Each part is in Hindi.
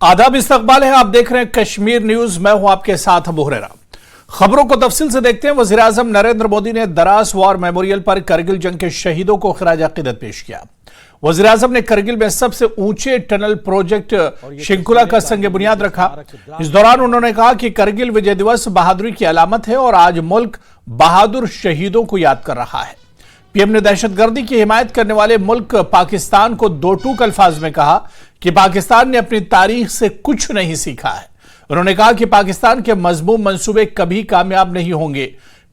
आदाब, इस्तकबाल है। आप देख रहे हैं कश्मीर न्यूज। मैं हूं आपके साथ अबू हुरैरा। खबरों को तफसील से देखते हैं। वजीर आजम नरेंद्र मोदी ने दरास वॉर मेमोरियल पर करगिल जंग के शहीदों को खिराज अकीदत पेश किया। वजीर आजम ने करगिल में सबसे ऊंचे टनल प्रोजेक्ट शिंकुला का संग बुनियाद रखा। इस दौरान उन्होंने कहा कि करगिल विजय दिवस बहादुरी की अलामत है और आज मुल्क बहादुर शहीदों को याद कर रहा है। पीएम ने दहशतगर्दी की हिमायत करने वाले मुल्क पाकिस्तान को दो टूक अल्फाज में कहा कि पाकिस्तान ने अपनी तारीख से कुछ नहीं सीखा है। उन्होंने कहा कि पाकिस्तान के मजमूम मंसूबे कभी कामयाब नहीं होंगे।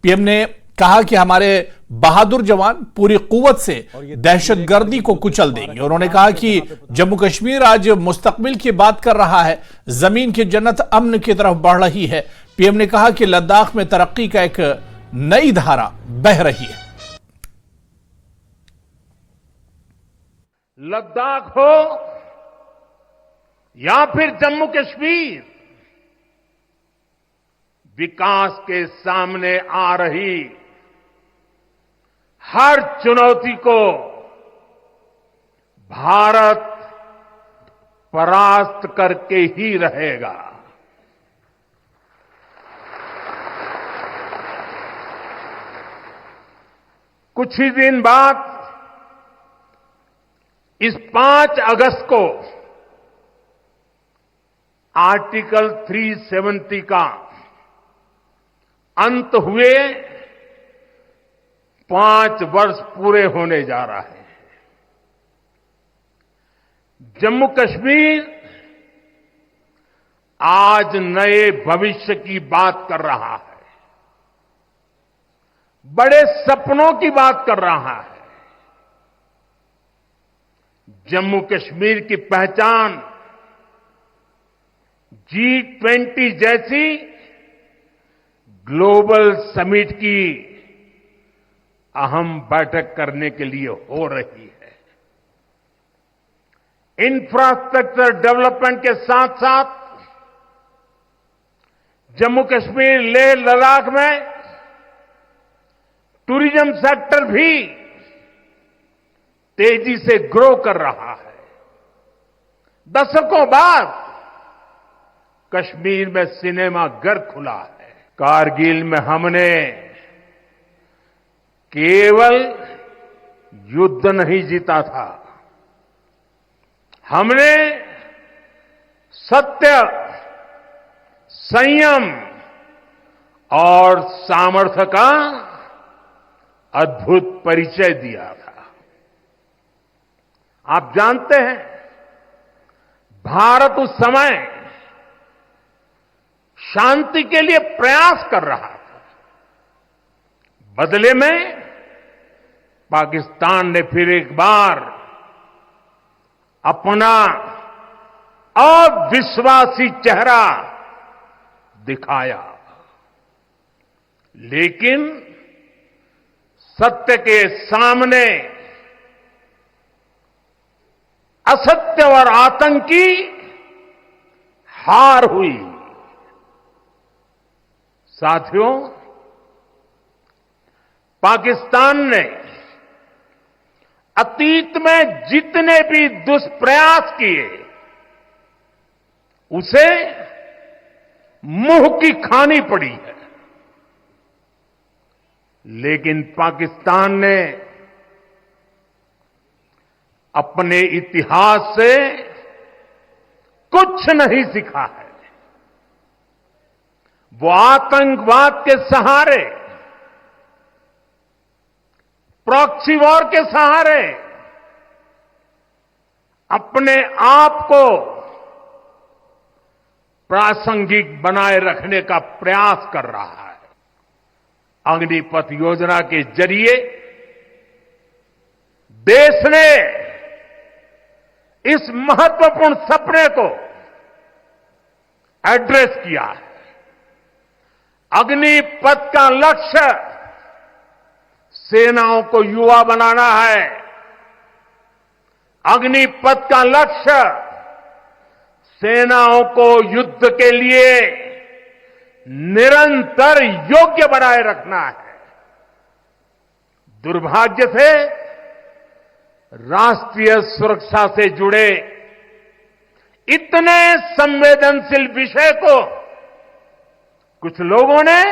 पीएम ने कहा कि हमारे बहादुर जवान पूरी कुव्वत से दहशतगर्दी को कुचल देंगे। उन्होंने कहा कि जम्मू कश्मीर आज मुस्तकबिल की बात कर रहा है, जमीन की जन्नत अमन की तरफ बढ़ रही है। पीएम ने कहा कि लद्दाख में तरक्की का एक नई धारा बह रही है। लद्दाख हो या फिर जम्मू कश्मीर, विकास के सामने आ रही हर चुनौती को भारत परास्त करके ही रहेगा। कुछ ही दिन बाद इस 5 अगस्त को आर्टिकल 370 का अंत हुए 5 वर्ष पूरे होने जा रहे हैं। जम्मू कश्मीर आज नए भविष्य की बात कर रहा है, बड़े सपनों की बात कर रहा है। जम्मू कश्मीर की पहचान G20 जैसी ग्लोबल समिट की अहम बैठक करने के लिए हो रही है। इंफ्रास्ट्रक्चर डेवलपमेंट के साथ साथ जम्मू कश्मीर लेह लद्दाख में टूरिज्म सेक्टर भी तेजी से ग्रो कर रहा है। दशकों बाद कश्मीर में सिनेमा घर खुला है। कारगिल में हमने केवल युद्ध नहीं जीता था, हमने सत्य, संयम और सामर्थ्य का अद्भुत परिचय दिया था। आप जानते हैं, भारत उस समय शांति के लिए प्रयास कर रहा था। बदले में पाकिस्तान ने फिर एक बार अपना अविश्वासी चेहरा दिखाया। लेकिन सत्य के सामने असत्य और आतंक की हार हुई। साथियों, पाकिस्तान ने अतीत में जितने भी दुष्प्रयास किए, उसे मुंह की खानी पड़ी है। लेकिन पाकिस्तान ने अपने इतिहास से कुछ नहीं सीखा है। वो आतंकवाद के सहारे, प्रॉक्सी वॉर के सहारे अपने आप को प्रासंगिक बनाए रखने का प्रयास कर रहा है। अग्निपथ योजना के जरिए देश ने इस महत्वपूर्ण सपने को एड्रेस किया है। अग्निपथ का लक्ष्य सेनाओं को युवा बनाना है। अग्निपथ का लक्ष्य सेनाओं को युद्ध के लिए निरंतर योग्य बनाए रखना है। दुर्भाग्य से राष्ट्रीय सुरक्षा से जुड़े इतने संवेदनशील विषय को कुछ लोगों ने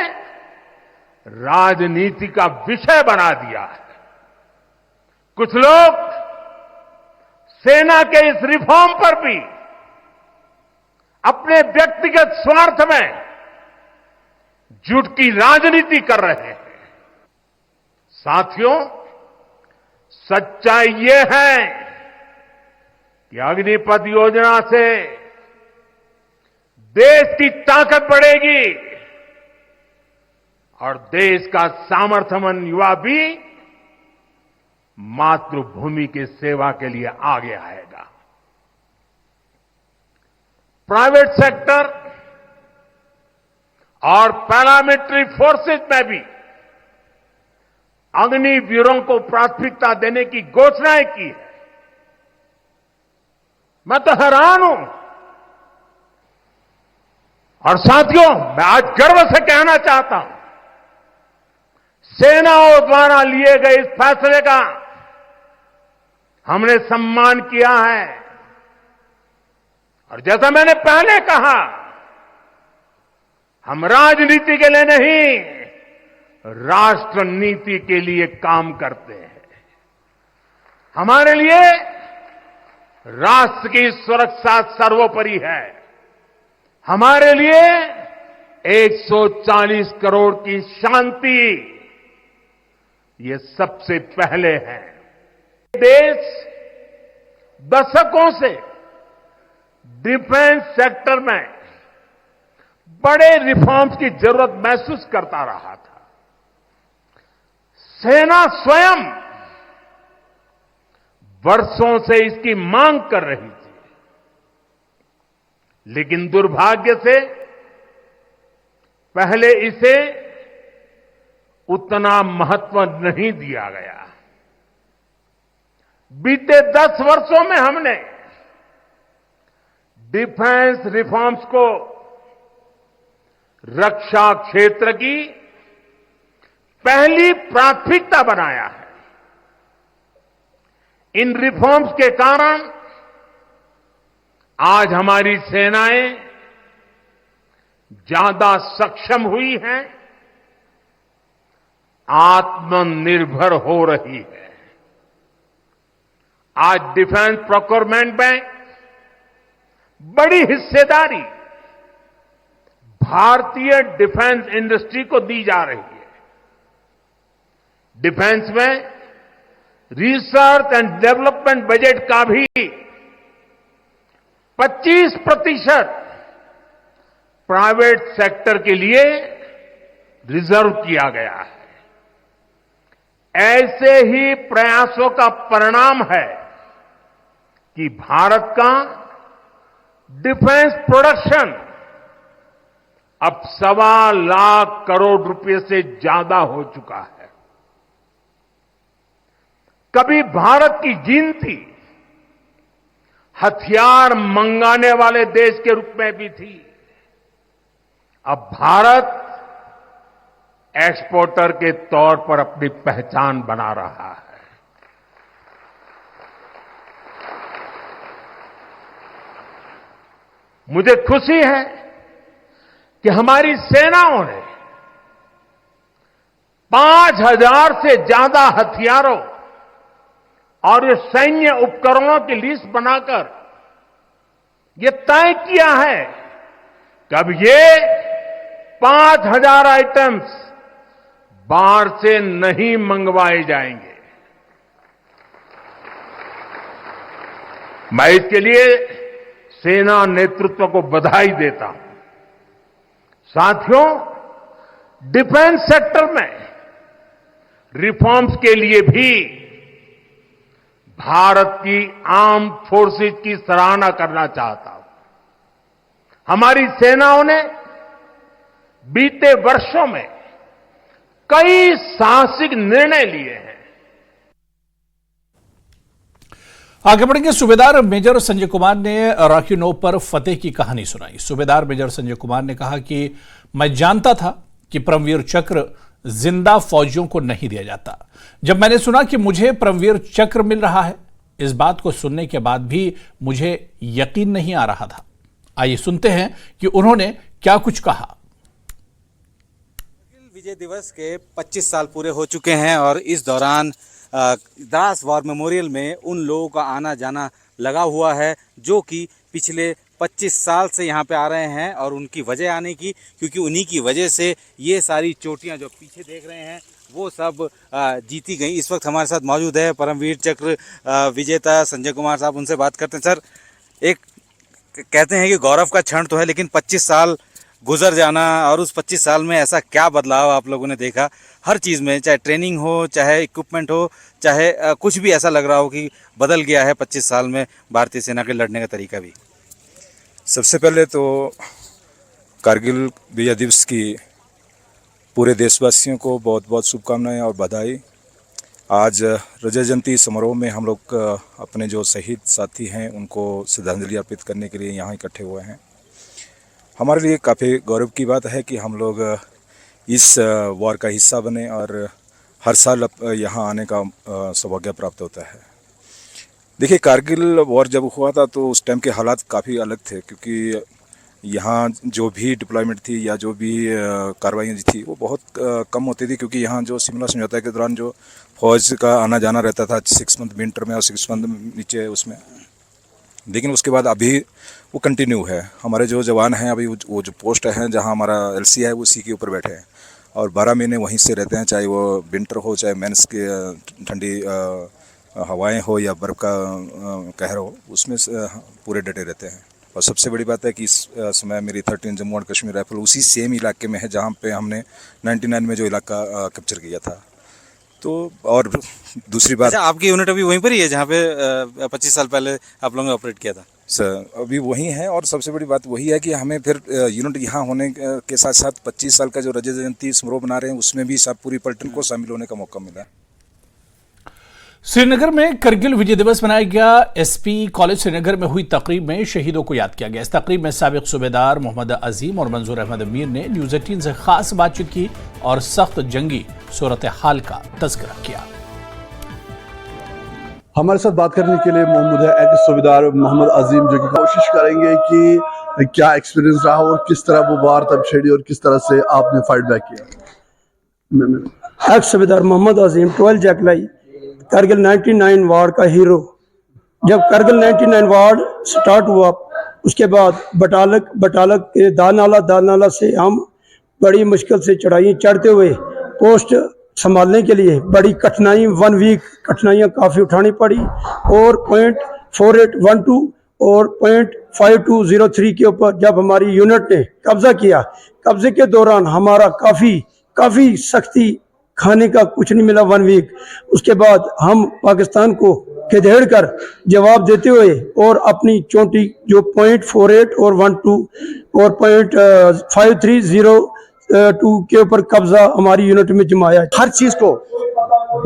राजनीति का विषय बना दिया है। कुछ लोग सेना के इस रिफॉर्म पर भी अपने व्यक्तिगत स्वार्थ में झूठ की राजनीति कर रहे हैं। साथियों, सच्चाई ये है कि अग्निपथ योजना से देश की ताकत बढ़ेगी और देश का सामर्थ्यवान युवा भी मातृभूमि की सेवा के लिए आगे आएगा। प्राइवेट सेक्टर और पैरामिलिट्री फोर्सेस में भी अग्निवीरों को प्राथमिकता देने की घोषणाएं की है। मैं तो हैरान हूं। और साथियों, मैं आज गर्व से कहना चाहता हूं, सेनाओं द्वारा लिए गए इस फैसले का हमने सम्मान किया है। और जैसा मैंने पहले कहा, हम राजनीति के लिए नहीं, राष्ट्र नीति के लिए काम करते हैं। हमारे लिए राष्ट्र की सुरक्षा सर्वोपरि है। हमारे लिए 140 करोड़ की शांति ये सबसे पहले है। देश दशकों से डिफेंस सेक्टर में बड़े रिफॉर्म्स की जरूरत महसूस करता रहा था। सेना स्वयं वर्षों से इसकी मांग कर रही थी, लेकिन दुर्भाग्य से पहले इसे उतना महत्व नहीं दिया गया। बीते 10 वर्षों में हमने डिफेंस रिफॉर्म्स को रक्षा क्षेत्र की पहली प्राथमिकता बनाया है। इन रिफॉर्म्स के कारण आज हमारी सेनाएं ज्यादा सक्षम हुई हैं, आत्मनिर्भर हो रही है। आज डिफेंस प्रोक्योरमेंट में बड़ी हिस्सेदारी भारतीय डिफेंस इंडस्ट्री को दी जा रही है। डिफेंस में रिसर्च एंड डेवलपमेंट बजट का भी 25% प्राइवेट सेक्टर के लिए रिजर्व किया गया है। ऐसे ही प्रयासों का परिणाम है कि भारत का डिफेंस प्रोडक्शन अब 1.25 लाख करोड़ रुपए से ज्यादा हो चुका है। कभी भारत की गिनती हथियार मंगाने वाले देश के रूप में भी थी। अब भारत एक्सपोर्टर के तौर पर अपनी पहचान बना रहा है। मुझे खुशी है कि हमारी सेनाओं ने 5,000 से ज्यादा हथियारों और ये सैन्य उपकरणों की लिस्ट बनाकर ये तय किया है कि अब ये 5,000 आइटम्स बाहर से नहीं मंगवाए जाएंगे। मैं इसके लिए सेना नेतृत्व को बधाई देता हूं। साथियों, डिफेंस सेक्टर में रिफॉर्म्स के लिए भी भारत की आर्म्ड फोर्सेज की सराहना करना चाहता हूं। हमारी सेनाओं ने बीते वर्षों में कई साहसिक निर्णय लिए हैं। आगे बढ़ेंगे। सूबेदार मेजर संजय कुमार ने रॉकी नोव पर फतेह की कहानी सुनाई। सूबेदार मेजर संजय कुमार ने कहा कि मैं जानता था कि परमवीर चक्र जिंदा फौजियों को नहीं दिया जाता। जब मैंने सुना कि मुझे परमवीर चक्र मिल रहा है, इस बात को सुनने के बाद भी मुझे यकीन नहीं आ रहा था। आइए सुनते हैं कि उन्होंने क्या कुछ कहा। विजय दिवस के 25 साल पूरे हो चुके हैं और इस दौरान द्रास वॉर मेमोरियल में उन लोगों का आना जाना लगा हुआ है जो कि पिछले 25 साल से यहाँ पे आ रहे हैं। और उनकी वजह आने की, क्योंकि उन्हीं की वजह से ये सारी चोटियाँ जो पीछे देख रहे हैं वो सब जीती गई। इस वक्त हमारे साथ मौजूद है परमवीर चक्र विजेता संजय कुमार साहब, उनसे बात करते हैं। सर, एक कहते हैं कि गौरव का क्षण तो है, लेकिन 25 साल गुजर जाना और उस 25 साल में ऐसा क्या बदलाव आप लोगों ने देखा हर चीज़ में, चाहे ट्रेनिंग हो, चाहे इक्विपमेंट हो, चाहे कुछ भी ऐसा लग रहा हो कि बदल गया है 25 साल में भारतीय सेना के लड़ने का तरीका भी? सबसे पहले तो कारगिल विजय दिवस की पूरे देशवासियों को बहुत बहुत शुभकामनाएं और बधाई। आज रजत जयंती समारोह में हम लोग अपने जो शहीद साथी हैं उनको श्रद्धांजलि अर्पित करने के लिए यहाँ इकट्ठे हुए हैं। हमारे लिए काफ़ी गौरव की बात है कि हम लोग इस वॉर का हिस्सा बने और हर साल यहाँ आने का सौभाग्य प्राप्त होता है। देखिए, कारगिल वॉर जब हुआ था तो उस टाइम के हालात काफ़ी अलग थे, क्योंकि यहाँ जो भी डिप्लॉयमेंट थी या जो भी कार्रवाइयाँ थी वो बहुत कम होती थी, क्योंकि यहाँ जो शिमला समझौता के दौरान जो फौज का आना जाना रहता था 6 मंथ विंटर में और 6 मंथ नीचे उसमें, लेकिन उसके बाद अभी वो कंटिन्यू है। हमारे जो जवान हैं अभी वो जो पोस्ट हैं जहाँ हमारा LC है वो उसी के ऊपर बैठे हैं और 12 महीने वहीं से रहते हैं, चाहे वो विंटर हो, चाहे मेंस के ठंडी हवाएं हो या बर्फ़ का कहर हो, उसमें पूरे डटे रहते हैं। और सबसे बड़ी बात है कि इस समय मेरी 13 जम्मू एंड कश्मीर राइफल उसी सेम इलाके में है जहाँ पे हमने 99 में जो इलाका कैप्चर किया था। तो और दूसरी बात, अच्छा, आपकी यूनिट अभी वहीं पर ही है जहाँ पे 25 साल पहले आप लोगों ने ऑपरेट किया था? सर, अभी वही है और सबसे बड़ी बात वही है कि हमें फिर यूनिट यहाँ होने के साथ साथ 25 साल का जो रजत जयंती समारोह बना रहे हैं उसमें भी सब पूरी पलटन को शामिल होने का मौका मिला। श्रीनगर में करगिल विजय दिवस मनाया गया। SP कॉलेज श्रीनगर में हुई तकरीब में शहीदों को याद किया गया। इस तकरीब में साबिक सूबेदार मोहम्मद अजीम और मंजूर अहमद मीर ने न्यूज़ 18 से खास बातचीत की और सख्त जंगी सूरत हाल का तज़किरा किया। हमारे साथ बात करने के लिए मोहम्मद है एक्स सूबेदार मोहम्मद अजीम, जो कि कोशिश करेंगे कि क्या एक्सपीरियंस रहा और किस तरह वो वार तब छेड़ी और किस तरह से आपने फाइट बैक किया। एक्स सूबेदार मोहम्मद अजीम 12 जुलाई करगिल 99 वार का हीरो। जब करगिल 99 वार स्टार्ट हुआ उसके बाद बटालक के दानाला से हम बड़ी मुश्किल से चढ़ाई चढ़ते हुए पोस्ट संभालने के लिए बड़ी कठिनाई 1 वीक कठिनाइयाँ काफ़ी उठानी पड़ी और .4812 और .5203 के ऊपर जब हमारी यूनिट ने कब्जा किया, कब्जे के दौरान हमारा काफ़ी सख्ती खाने का कुछ नहीं मिला 1 वीक। उसके बाद हम पाकिस्तान को खदेड़ कर जवाब देते हुए और अपनी चोटी जो .48 और 12 और .5302 के ऊपर कब्जा हमारी यूनिट में जमाया। हर चीज को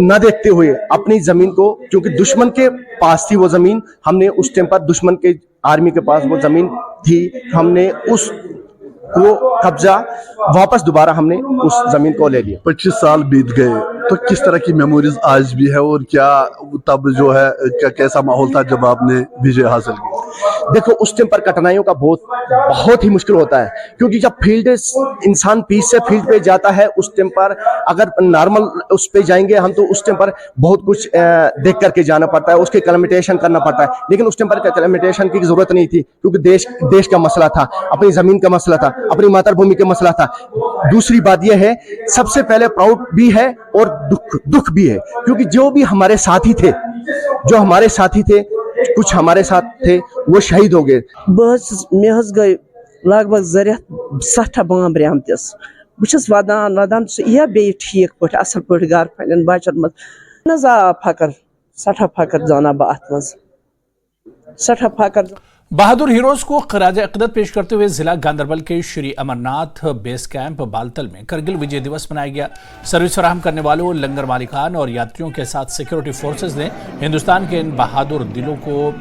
न देखते हुए अपनी जमीन को, क्योंकि दुश्मन के पास थी वो जमीन, हमने उस टाइम पर दुश्मन के आर्मी के पास वो जमीन थी, हमने उस वो कब्जा वापस दोबारा हमने उस जमीन को ले लिया। 25 साल बीत गए, तो किस तरह की मेमोरीज आज भी है और क्या तब जो है कैसा माहौल था जब आपने विजय हासिल की? देखो, उस टाइम पर कठिनाइयों का बहुत ही मुश्किल होता है, क्योंकि जब इंसान पीस से फील्ड पे जाता है उस टाइम पर अगर नॉर्मल उस पे जाएंगे हम तो उस टाइम पर बहुत कुछ देख करके जाना पड़ता है, उसके कैलमिटेशन करना पड़ता है। लेकिन उस टाइम पर कैलमिटेशन की जरूरत नहीं थी, क्योंकि देश का मसला था, अपनी जमीन का मसला था, अपनी मातृभूमि का मसला था। दूसरी बात यह है, सबसे पहले प्राउड भी है और दुख भी है, क्योंकि जो हमारे साथी थे कुछ हमारे साथ थे वो शहीद हो गए। मे गई लगभग जरियत 60 बांबरे आमतिस बस वदान यह बे ठीक पे असल पे घर पन्न बचन मज फकर 60 फकर जाना बह अत मज 60 फकर। बहादुर हीरोज को खराज अक़ीदत पेश करते हुए जिला गांधरबल के श्री अमरनाथ बेस कैंप बालतल में करगिल विजय दिवस मनाया गया। सर्विस फराहम करने वालों, लंगर मालिकान और यात्रियों के साथ सिक्योरिटी फोर्सेज ने हिंदुस्तान के इन बहादुर दिलों को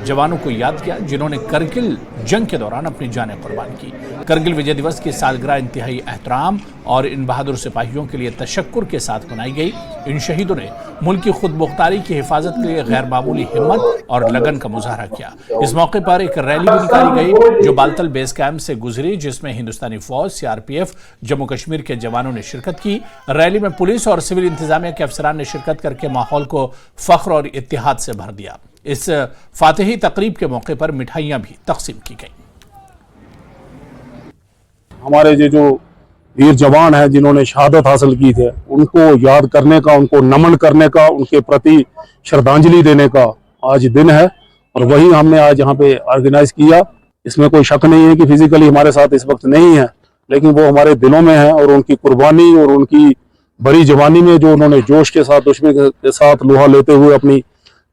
जवानों को याद किया जिन्होंने करगिल जंग के दौरान अपनी जानें कुर्बान की। करगिल विजय दिवस की सालगिरह इंतहाई एहतराम और इन बहादुर सिपाहियों के लिए तशक्कुर के साथ मनाई गई। इन शहीदों ने मुल्क की खुद मुख्तारी की हिफाजत के लिए गैर मामूली हिम्मत और लगन का मुजाहरा किया। इस मौके पर एक रैली भी निकाली गई जो बालतल बेस कैंप से गुजरी, जिसमें हिंदुस्तानी फौज, सीआरपीएफ, जम्मू कश्मीर के जवानों ने शिरकत की। रैली में पुलिस और सिविल इंतजामिया के अफसरान ने शिरकत करके माहौल को फख्र और इत्तेहाद से भर दिया। इस फातिही तकरीब के मौके पर मिठाइयां भी तकसीम की गई। हमारे जो वीर जवान हैं जिन्होंने शहादत हासिल की थे, उनको याद करने का, उनको नमन करने का, उनके प्रति श्रद्धांजलि देने का आज दिन है और वही हमने आज यहाँ पे ऑर्गेनाइज किया। इसमें कोई शक नहीं है कि फिजिकली हमारे साथ इस वक्त नहीं है, लेकिन वो हमारे दिलों में है और उनकी कुर्बानी और उनकी बड़ी जवानी में जो उन्होंने जोश के साथ, दुश्मन के साथ लोहा लेते हुए अपनी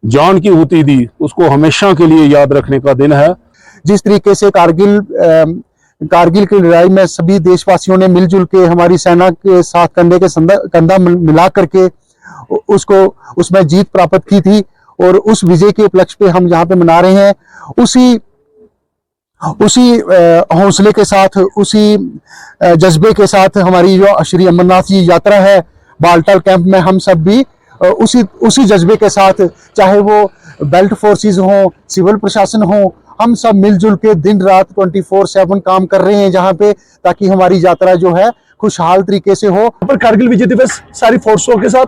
जान की हुती दी, उसको हमेशा के लिए याद रखने का दिन है। जिस तरीके से कारगिल की लड़ाई में सभी देशवासियों ने मिलजुल के हमारी सेना के साथ कंधे के कंधा मिला करके उसमें जीत प्राप्त की थी और उस विजय के उपलक्ष्य पे हम यहाँ पे मना रहे हैं। उसी हौसले के साथ, उसी जज्बे के साथ हमारी जो श्री अमरनाथ जी यात्रा है, बालटाल कैंप में हम सब भी उसी जज्बे के साथ, चाहे वो बेल्ट फोर्सेस हो, सिविल प्रशासन हो, हम सब मिलजुल के दिन रात 24/7 काम कर रहे हैं जहां पे, ताकि हमारी यात्रा जो है खुशहाल तरीके से हो। पर कारगिल विजय दिवस सारी फोर्सों के साथ,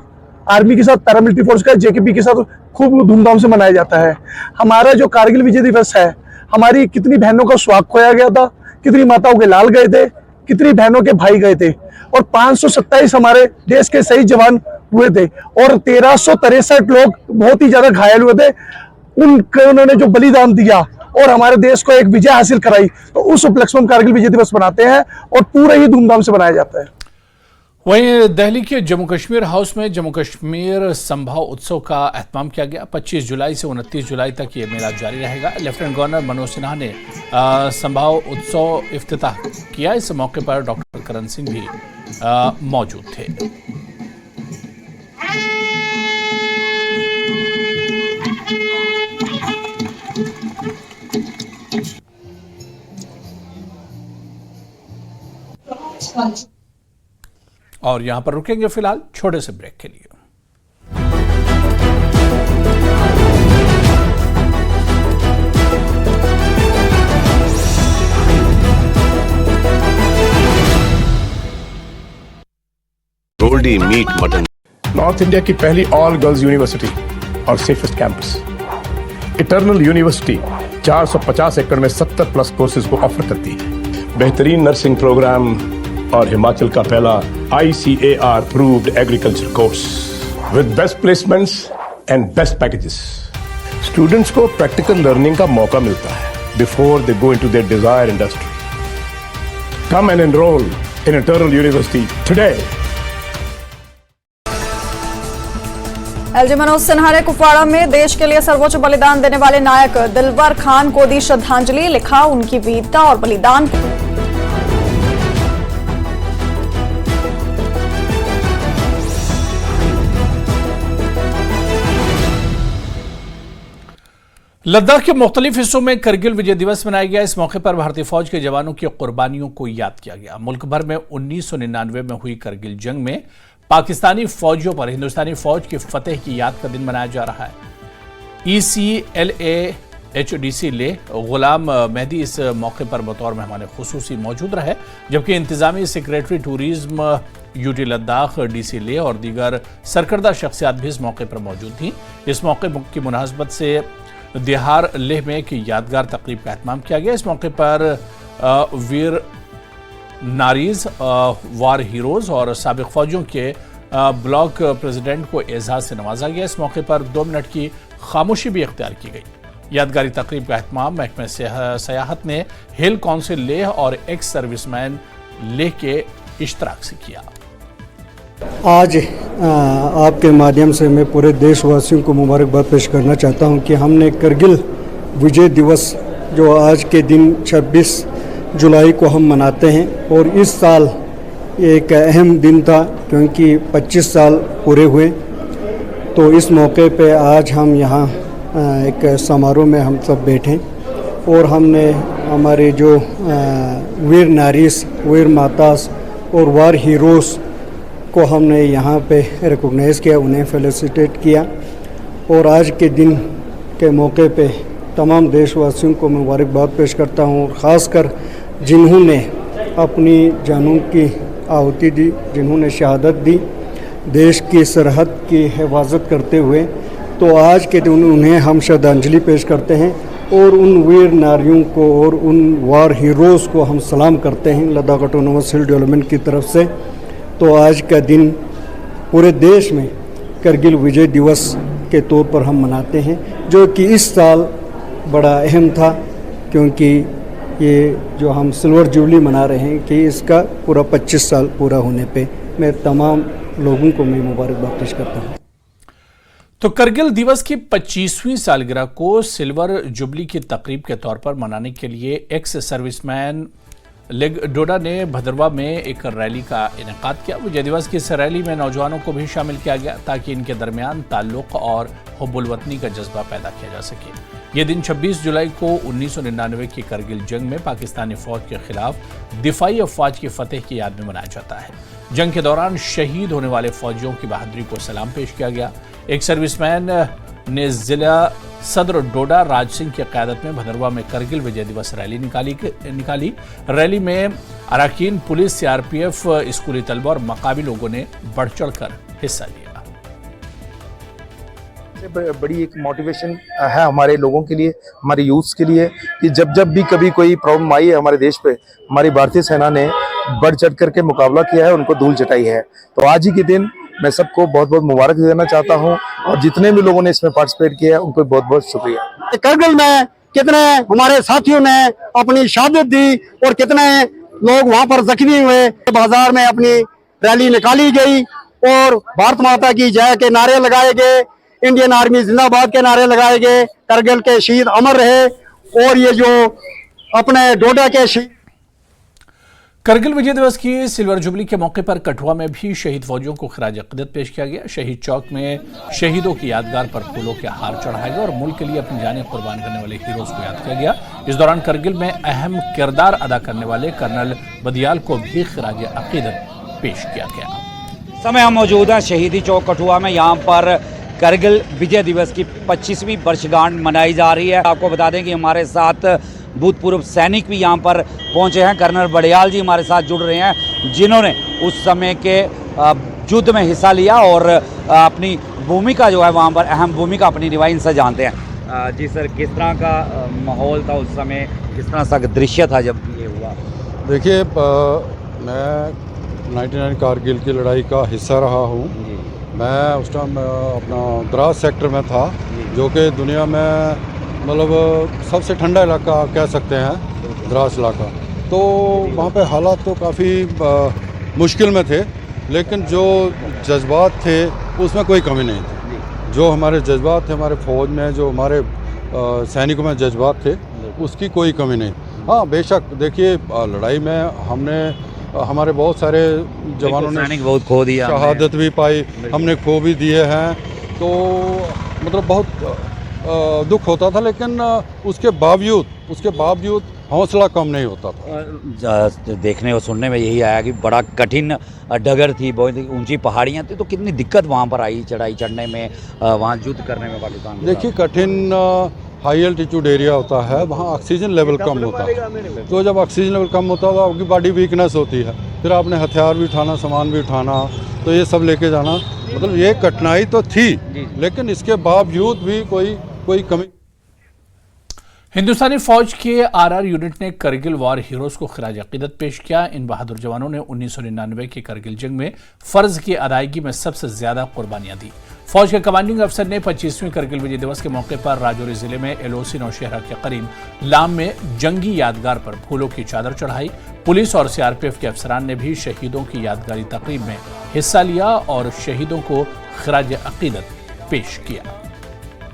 आर्मी के साथ, पैरामिलिट्री फोर्स का, जेकेपी के साथ खूब धूमधाम से मनाया जाता है। हमारा जो कारगिल विजय दिवस है, हमारी कितनी बहनों का सुहाग खोया गया था, कितनी माताओं के लाल गए थे, कितनी बहनों के भाई गए थे और 527 हमारे देश के शहीद जवान हुए थे और 1363 लोग बहुत ही ज्यादा घायल हुए थे। उन्होंने जो बलिदान दिया और हमारे देश को एक विजय हासिल कराई, तो उस उपलक्ष्य में हम कारगिल विजय दिवस मनाते हैं और पूरे ही धूमधाम से मनाया जाता है। वहीं दिल्ली के जम्मू कश्मीर हाउस में जम्मू कश्मीर संभाव उत्सव का एहतमाम किया गया। 25 जुलाई से 29 जुलाई तक ये मेला जारी रहेगा। लेफ्टिनेंट गवर्नर मनोज सिन्हा ने संभाव उत्सव इफ्तिताह किया। इस मौके पर डॉक्टर करण सिंह भी मौजूद थे। और यहां पर रुकेंगे फिलहाल छोटे से ब्रेक के लिए। Goldie meat mutton. North India की पहली ऑल गर्ल्स यूनिवर्सिटी और सेफेस्ट कैंपस इटर्नल यूनिवर्सिटी 450 एकड़ में 70+ कोर्सेज को ऑफर करती है। बेहतरीन नर्सिंग प्रोग्राम और हिमाचल का पहला ICAR approved agriculture course with best placements and best packages. Students को प्रैक्टिकल लर्निंग का मौका मिलता है before they go into their Dzire industry. Come and enrol in eternal university today. LG Manoj Sinha ने कुपवाड़ा में देश के लिए सर्वोच्च बलिदान देने वाले नायक दिलवर खान को दी श्रद्धांजलि। लिखा, उनकी वीरता और बलिदान लद्दाख के मुख्तलिफ हिस्सों में करगिल विजय दिवस मनाया गया। इस मौके पर भारतीय फौज के जवानों की कुर्बानियों को याद किया गया। मुल्क भर में 1999 में हुई करगिल जंग में पाकिस्तानी फौजियों पर हिंदुस्तानी फौज की फतेह की याद का दिन मनाया जा रहा है। ECLA HDC ले गुलाम मेहदी इस मौके पर बतौर मेहमान खुसूसी मौजूद रहे, जबकि इंतजामी secretary tourism UT Ladakh DC Leh और दीगर सरकर्दा शख्सियात भी इस मौके पर मौजूद थीं। इस मौके की मुनासबत से दिहार लेह में एक यादगार तकरीब का एहतमाम किया गया। इस मौके पर वीर नारीज, वार हीरोज और साबिक फौजियों के ब्लॉक प्रेसिडेंट को एजाज से नवाजा गया। इस मौके पर 2 मिनट की खामोशी भी इख्तियार की गई। यादगारी तकरीब का एहतमाम महकमे सयाहत ने हिल काउंसिल लेह और एक्स सर्विसमैन लेह के इश्तराक से किया। आज आपके माध्यम से मैं पूरे देशवासियों को मुबारकबाद पेश करना चाहता हूं कि हमने करगिल विजय दिवस जो आज के दिन 26 जुलाई को हम मनाते हैं और इस साल एक अहम दिन था क्योंकि 25 साल पूरे हुए। तो इस मौके पे आज हम यहाँ एक समारोह में हम सब बैठे और हमने हमारे जो वीर नारीस, वीर मातास और वार हीरोज़ को हमने यहाँ पे रिकॉग्नाइज़ किया, उन्हें फेलिसिटेट किया। और आज के दिन के मौके पे तमाम देशवासियों को मुबारकबाद पेश करता हूँ और ख़ासकर जिन्होंने अपनी जानों की आहुति दी, जिन्होंने शहादत दी देश की सरहद की हिफाजत करते हुए, तो आज के दिन उन्हें हम श्रद्धांजलि पेश करते हैं और उन वीर नारियों को और उन वार हीरोज़ को हम सलाम करते हैं लद्दाख ऑटोनोमस हिल डेवलपमेंट की तरफ से। तो आज का दिन पूरे देश में करगिल विजय दिवस के तौर पर हम मनाते हैं, जो कि इस साल बड़ा अहम था, क्योंकि ये जो हम सिल्वर जुबली मना रहे हैं कि इसका पूरा 25 साल पूरा होने पे मैं तमाम लोगों को मैं मुबारकबाद पेश करता हूँ। तो करगिल दिवस की 25वीं सालगिरह को सिल्वर जुबली की तकरीब के तौर पर मनाने के लिए एक्स सर्विसमैन लेग डोडा ने भदरवा में एक रैली का इनेकाद किया। विजय दिवस की इस रैली में नौजवानों को भी शामिल किया गया ताकि इनके दरमियान ताल्लुक और हुब्बुल वतनी का जज्बा पैदा किया जा सके। ये दिन 26 जुलाई को 1999 की करगिल जंग में पाकिस्तानी फौज के खिलाफ दिफाई अफवाज की फतेह की याद में मनाया जाता है। जंग के दौरान शहीद होने वाले फौजियों की बहादुरी को सलाम पेश किया गया। एक सर्विसमैन ने जिला सदर डोडा राज सिंह की क़यादत में भदरवा में करगिल विजय दिवस रैली निकाली। रैली में अराकीन, पुलिस, सीआरपीएफ, स्कूली तलबा और मकामी लोगों ने बढ़ चढ़कर हिस्सा लिया। बड़ी एक मोटिवेशन है हमारे लोगों के लिए, हमारे यूथ्स के लिए, कि जब भी कभी कोई प्रॉब्लम आई है हमारे देश पे, हमारी भारतीय सेना ने बढ़ चढ़ करके मुकाबला किया है, उनको धूल चटाई है। तो आज ही के दिन मैं सबको बहुत बहुत मुबारक देना चाहता हूं और जितने भी लोगों ने इसमें पार्टिसिपेट किया है उनको बहुत बहुत शुक्रिया। करगिल में कितने हमारे साथियों ने अपनी शहादत दी और कितने लोग वहां पर जख्मी हुए। बाजार में अपनी रैली निकाली गई और भारत माता की जय के नारे लगाए गए, इंडियन आर्मी जिंदाबाद के नारे लगाए गए, करगिल के शहीद अमर रहे। और ये जो अपने डोडा के शहीद करगिल विजय दिवस की सिल्वर जुबली के मौके पर कठुआ में भी शहीद फौजियों को खिराज अक़ीदत पेश किया गया। शहीद चौक में शहीदों की यादगार पर फूलों के हार चढ़ाए गए और मुल्क के लिए अपनी जानें कुर्बान करने वाले हीरोज को याद किया गया। इस दौरान करगिल में अहम किरदार अदा करने वाले कर्नल बदियाल को भी खिराज अक़ीदत पेश किया गया। समय हम मौजूद हैं शहीदी चौक कठुआ में। यहाँ पर करगिल विजय दिवस की 25वीं वर्षगांठ मनाई जा रही है। आपको बता दें कि हमारे साथ भूतपूर्व सैनिक भी यहाँ पर पहुँचे हैं। कर्नल बड़ियाल जी हमारे साथ जुड़ रहे हैं, जिन्होंने उस समय के युद्ध में हिस्सा लिया और अपनी भूमिका जो है वहाँ पर अहम भूमिका अपनी निभाई। इनसे जानते हैं जी सर, किस तरह का माहौल था उस समय, किस तरह सा दृश्य था जब ये हुआ? देखिए, मैं 99 कारगिल की लड़ाई का हिस्सा रहा हूँ। मैं उस टाइम अपना द्रास सेक्टर में था, जो कि दुनिया में मतलब सबसे ठंडा इलाका कह सकते हैं, द्रास इलाका। तो वहाँ पे हालात तो काफ़ी मुश्किल में थे, लेकिन जो जज्बात थे उसमें कोई कमी नहीं थी। जो हमारे जज्बात थे, हमारे फ़ौज में जो हमारे सैनिकों में जज्बात थे, उसकी कोई कमी नहीं। हाँ, बेशक देखिए, लड़ाई में हमने हमारे बहुत सारे जवानों ने बहुत खो दिया, शहादत भी पाई, हमने खो भी दिए हैं। तो मतलब बहुत दुख होता था, लेकिन उसके बावजूद हौसला कम नहीं होता था। देखने और सुनने में यही आया कि बड़ा कठिन डगर थी, बहुत ऊंची पहाड़ियाँ थी, तो कितनी दिक्कत वहाँ पर आई चढ़ाई चढ़ने में, वहाँ युद्ध करने में पाकिस्तान। देखिए, कठिन हाई एल्टीट्यूड एरिया होता है, वहाँ ऑक्सीजन लेवल कम होता है। तो जब ऑक्सीजन लेवल कम होता है तो आपकी बॉडी वीकनेस होती है, फिर आपने हथियार भी उठाना, सामान भी उठाना, तो ये सब लेके जाना, मतलब ये कठिनाई तो थी, लेकिन इसके बावजूद भी कोई कमी। हिंदुस्तानी फौज के आरआर यूनिट ने करगिल वॉर हीरोज को खिराज अक़ीदत पेश किया। इन बहादुर जवानों ने 1999 की करगिल जंग में फर्ज की अदायगी में सबसे ज्यादा कुर्बानियां दी। फौज के कमांडिंग अफसर ने 25वीं करगिल विजय दिवस के मौके पर राजौरी जिले में एलओसी नौशहरा के करीब लाम में जंगी यादगार पर फूलों की चादर चढ़ाई। पुलिस और सीआरपीएफ के अफसरान ने भी शहीदों की यादगारी तकरीब में हिस्सा लिया और शहीदों को खिराज अक़ीदत पेश किया।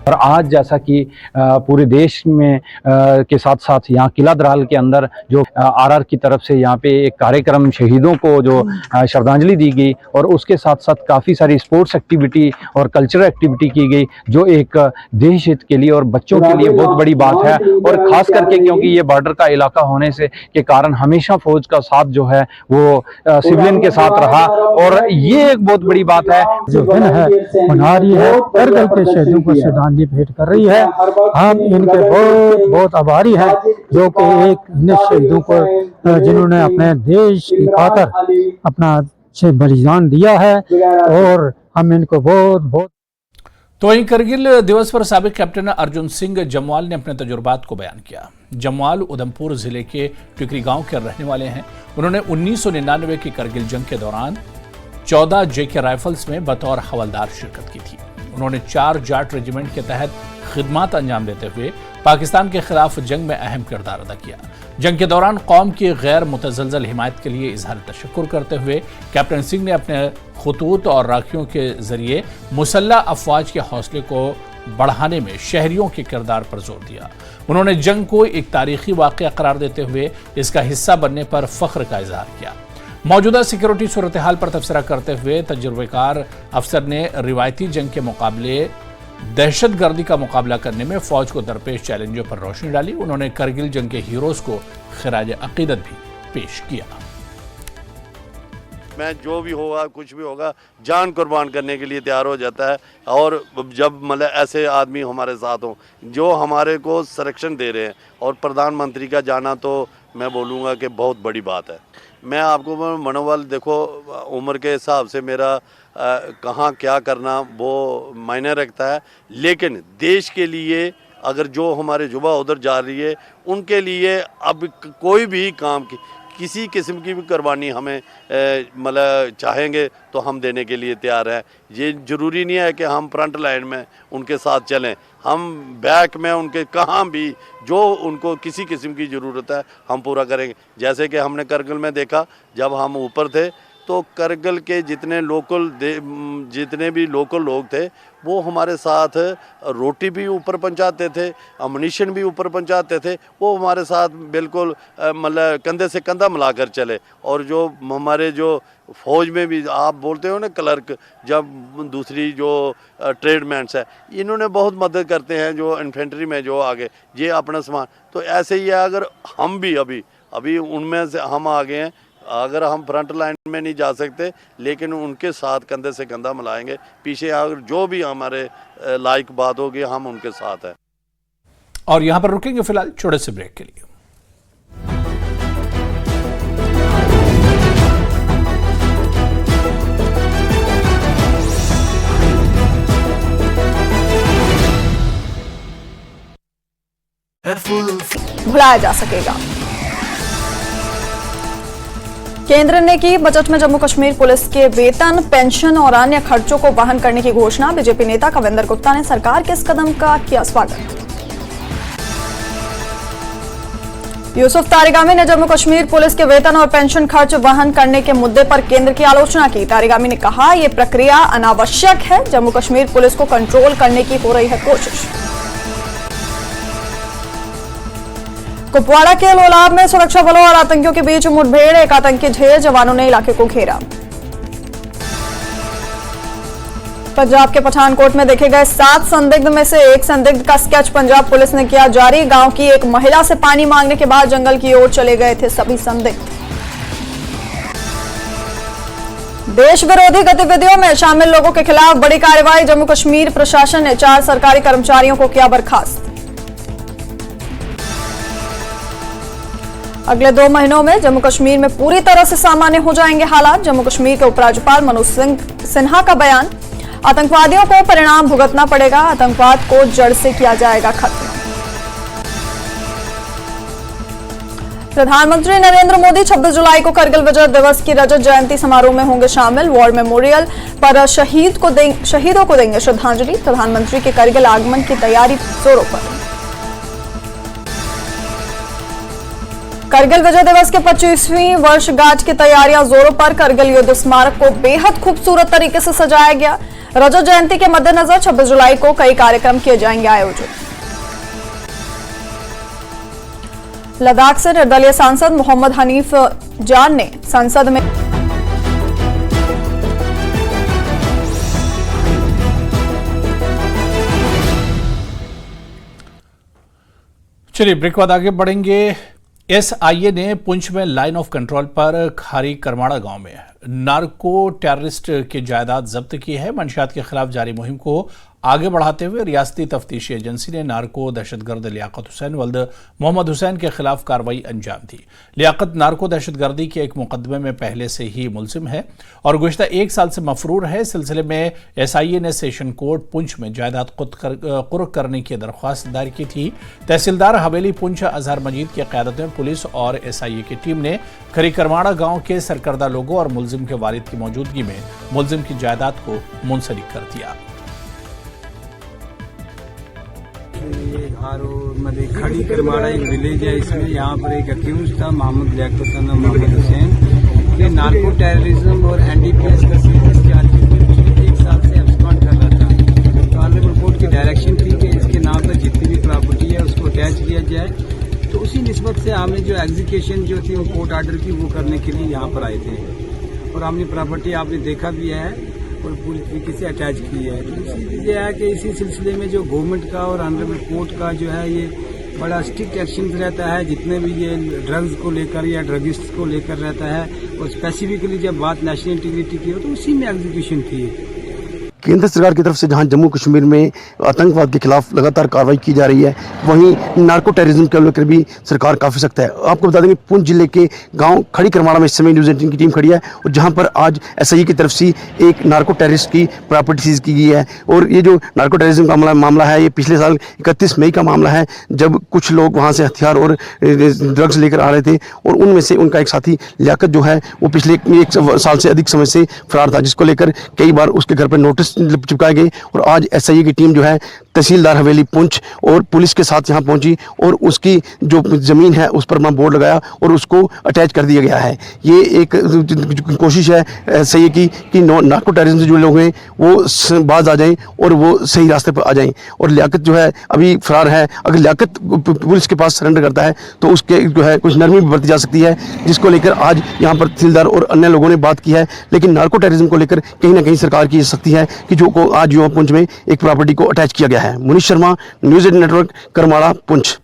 और आज जैसा कि पूरे देश में के साथ साथ यहाँ किला दराल के अंदर जो आरआर की तरफ से यहाँ पे एक कार्यक्रम शहीदों को जो श्रद्धांजलि दी गई और उसके साथ साथ काफ़ी सारी स्पोर्ट्स एक्टिविटी और कल्चरल एक्टिविटी की गई जो एक देश हित के लिए और बच्चों के लिए बहुत बड़ी बात है। और ख़ास करके क्योंकि ये बॉर्डर का इलाका होने से के कारण हमेशा फौज का साथ जो है वो सिविलियन के साथ रहा और ये एक बहुत बड़ी बात है। जो दिन है मना रही है, करगिल के शहीदों को श्रद्धांजलि भेंट कर रही है। हम इनके बहुत बहुत आभारी हैं जो कि एक शहीदों को जिन्होंने अपने देश की खातिर अपना बलिदान दिया है और हम इनको बहुत बहुत। तो वहीं करगिल दिवस पर साबिक कैप्टन अर्जुन सिंह जमवाल ने अपने तजुर्बात को बयान किया। जमवाल उधमपुर जिले के टिकरी गांव के रहने वाले हैं। उन्होंने 1999 की करगिल जंग के दौरान 14 जेके राइफल्स में बतौर हवलदार शिरकत की थी। उन्होंने 4 जाट रेजिमेंट के तहत खिदमत अंजाम देते हुए पाकिस्तान के खिलाफ जंग में अहम किरदार अदा किया। जंग के दौरान कौम की गैर मुतज़लज़ल हिमायत के लिए इजहार तशक्कुर करते हुए कैप्टन सिंह ने अपने खतूत और राखियों के जरिए मुसल्लह अफवाज के हौसले को बढ़ाने में शहरियों के किरदार पर जोर दिया। उन्होंने जंग को एक तारीखी वाक़या करार देते हुए इसका हिस्सा बनने पर फख्र का इजहार किया। मौजूदा सिक्योरिटी सूरत हाल पर तबसरा करते हुए तजुर्बेकार अफसर ने रिवायती जंग के मुकाबले दहशतगर्दी का मुकाबला करने में फौज को दरपेश चैलेंजों पर रोशनी डाली। उन्होंने करगिल जंग के हीरोज को खिराज अकीदत भी पेश किया। मैं जो भी होगा कुछ भी होगा जान कुर्बान करने के लिए तैयार हो जाता है। और जब मतलब ऐसे आदमी हमारे साथ हों जो हमारे को संरक्षण दे रहे हैं और प्रधानमंत्री का जाना तो मैं बोलूँगा कि बहुत बड़ी बात है। मैं आपको मनोबल देखो उम्र के हिसाब से मेरा कहाँ क्या करना वो मायने रखता है, लेकिन देश के लिए अगर जो हमारे युवा उधर जा रही है उनके लिए अब कोई भी काम की किसी किस्म की भी कुर्बानी हमें मतलब चाहेंगे तो हम देने के लिए तैयार हैं। ये ज़रूरी नहीं है कि हम फ्रंट लाइन में उनके साथ चलें, हम बैक में उनके कहाँ भी जो उनको किसी किस्म की ज़रूरत है हम पूरा करेंगे। जैसे कि हमने करगिल में देखा जब हम ऊपर थे तो करगिल के जितने भी लोकल लोग थे वो हमारे साथ रोटी भी ऊपर पहुंचाते थे, अम्युनिशन भी ऊपर पहुंचाते थे। वो हमारे साथ बिल्कुल मतलब कंधे से कंधा मिलाकर चले। और जो हमारे जो फौज में भी आप बोलते हो ना क्लर्क, जब दूसरी जो ट्रेडमैन्स है इन्होंने बहुत मदद करते हैं जो इन्फेंट्री में जो आगे ये अपना सामान। तो ऐसे ही है, अगर हम भी अभी उनमें से हम आ गए हैं, अगर हम फ्रंट लाइन में नहीं जा सकते लेकिन उनके साथ कंधे से कंधा मिलाएंगे। पीछे अगर जो भी हमारे लायक बात होगी हम उनके साथ हैं। और यहां पर रुकेंगे फिलहाल छोटे से ब्रेक के लिए। भुलाया जा सकेगा। केंद्र ने की बजट में जम्मू कश्मीर पुलिस के वेतन, पेंशन और अन्य खर्चों को वहन करने की घोषणा। बीजेपी नेता कविंदर गुप्ता ने सरकार के इस कदम का किया स्वागत। यूसुफ तारिगामी ने जम्मू कश्मीर पुलिस के वेतन और पेंशन खर्च वहन करने के मुद्दे पर केंद्र की आलोचना की। तारिगामी ने कहा यह प्रक्रिया अनावश्यक है, जम्मू कश्मीर पुलिस को कंट्रोल करने की हो रही है कोशिश। कुपवाड़ा के लोलाब में सुरक्षा बलों और आतंकियों के बीच मुठभेड़, एक आतंकी ढेर, जवानों ने इलाके को घेरा। पंजाब के पठानकोट में देखे गए 7 संदिग्ध में से एक संदिग्ध का स्केच पंजाब पुलिस ने किया जारी। गांव की एक महिला से पानी मांगने के बाद जंगल की ओर चले गए थे सभी संदिग्ध। देश विरोधी गतिविधियों में शामिल लोगों के खिलाफ बड़ी कार्रवाई। जम्मू कश्मीर प्रशासन ने 4 सरकारी कर्मचारियों को किया बर्खास्त। अगले 2 महीनों में जम्मू कश्मीर में पूरी तरह से सामान्य हो जाएंगे हालात। जम्मू कश्मीर के उपराज्यपाल मनोज सिन्हा का बयान। आतंकवादियों को परिणाम भुगतना पड़ेगा, आतंकवाद को जड़ से किया जाएगा खत्म। प्रधानमंत्री नरेंद्र मोदी 26 जुलाई को करगिल विजय दिवस की रजत जयंती समारोह में होंगे शामिल। वॉर मेमोरियल पर शहीदों को देंगे श्रद्धांजलि। प्रधानमंत्री के करगिल आगमन की तैयारी जोरों पर। करगिल विजय दिवस के 25वीं वर्षगांठ की तैयारियां जोरों पर। करगिल युद्ध स्मारक को बेहद खूबसूरत तरीके से सजाया गया। रजत जयंती के मद्देनजर 26 जुलाई को कई कार्यक्रम किए जाएंगे आयोजित। लद्दाख से निर्दलीय सांसद मोहम्मद हनीफ जान ने संसद में चलिए ब्रेक बाद आगे बढ़ेंगे। एसआईए ने पुंछ में लाइन ऑफ कंट्रोल पर खारी करमाड़ा गांव में नार्को टेररिस्ट की जायदाद जब्त की है। मंशियात के खिलाफ जारी मुहिम को आगे बढ़ाते हुए रियासती तफ्तीशी एजेंसी ने नार्को दहशतगर्द लियाकत हुसैन वल्द मोहम्मद हुसैन के खिलाफ कार्रवाई अंजाम दी। लियाकत नार्को दहशतगर्दी के एक मुकदमे में पहले से ही मुलजिम है और गुज़िश्ता 1 साल से मफरूर है। इस सिलसिले में एसआईए ने सेशन कोर्ट पुंछ में जायदाद कुर्क करने की दरख्वास्त दायर की थी। तहसीलदार हवेली पुंछ अजहर मजीद की क़यादत में पुलिस और एसआईए की टीम ने खरी करमाड़ा गांव के सरकर्दा लोगों और मुलजिम के वालिद की मौजूदगी में मुलजिम की जायदाद को मुंसलिक कर दिया। ये खड़ी करमाड़ा एक विलेज है, इसमें यहाँ पर एक अक्यूज था मोहम्मद मोहम्मद हुसैन। ये नार्को टेररिज्म और एनडीपीएस का सीरियस चार्जेस में पिछले 1 साल से एब्सकॉन्ड कर रहा था। तो ऑनरेबल कोर्ट की डायरेक्शन थी कि इसके नाम पर जितनी भी प्रॉपर्टी है उसको अटैच किया जाए। तो उसी निस्बत से हमने जो एग्जीक्यूशन जो थी वो कोर्ट आर्डर की वो करने के लिए यहाँ पर आए थे और हमने प्रॉपर्टी आपने देखा भी है और पूरी तरीके से अटैच की है। तो इसी वजह है कि इसी सिलसिले में जो गवर्नमेंट का और ऑनरेबल कोर्ट का जो है ये बड़ा स्ट्रिक्ट एक्शन रहता है जितने भी ये ड्रग्स को लेकर या ड्रगिस्ट को लेकर रहता है। और स्पेसिफिकली जब बात नेशनल इंटीग्रिटी की हो तो उसी में एग्जीक्यूशन की। केंद्र सरकार की तरफ से जहां जम्मू कश्मीर में आतंकवाद के खिलाफ लगातार कार्रवाई की जा रही है, वहीं नार्को टेररिज्म को लेकर भी सरकार काफ़ी सख्त है। आपको बता दें कि पुंछ जिले के गांव खड़ी करमाड़ा में इस समय न्यूज़ 18 की टीम खड़ी है और जहां पर आज एसआईए की तरफ से एक नार्को टेररिस्ट की प्रॉपर्टी सीज की गई है। और ये जो नार्को टेररिज्म का मामला है ये पिछले साल 31 मई का मामला है, जब कुछ लोग वहाँ से हथियार और ड्रग्स लेकर आ रहे थे और उनमें से उनका एक साथी लियाकत जो है वो पिछले 1 साल से अधिक समय से फरार था, जिसको लेकर कई बार उसके घर पर नोटिस चिपकाए गए। और आज एसआईए की टीम जो है तहसीलदार हवेली पुंछ और पुलिस के साथ यहाँ पहुंची और उसकी जो जमीन है उस पर बोर्ड लगाया और उसको अटैच कर दिया गया है। ये एक कोशिश है एसआईए की कि नार्को टेररिज्म से जुड़े लोग हैं वो बाज आ जाएं और वो सही रास्ते पर आ जाएं। और लियाकत जो है अभी फरार है। अगर लियाकत पुलिस के पास सरेंडर करता है तो उसके जो है कुछ नरमी भी बरती जा सकती है, जिसको लेकर आज यहाँ पर तहसीलदार और अन्य लोगों ने बात की है। लेकिन नार्को टेररिज्म को लेकर कहीं ना कहीं सरकार की सख्ती है कि जो को आज युवा पुंछ में एक प्रॉपर्टी को अटैच किया गया है। Munish Sharma, news 18 network, Karmara, Poonch.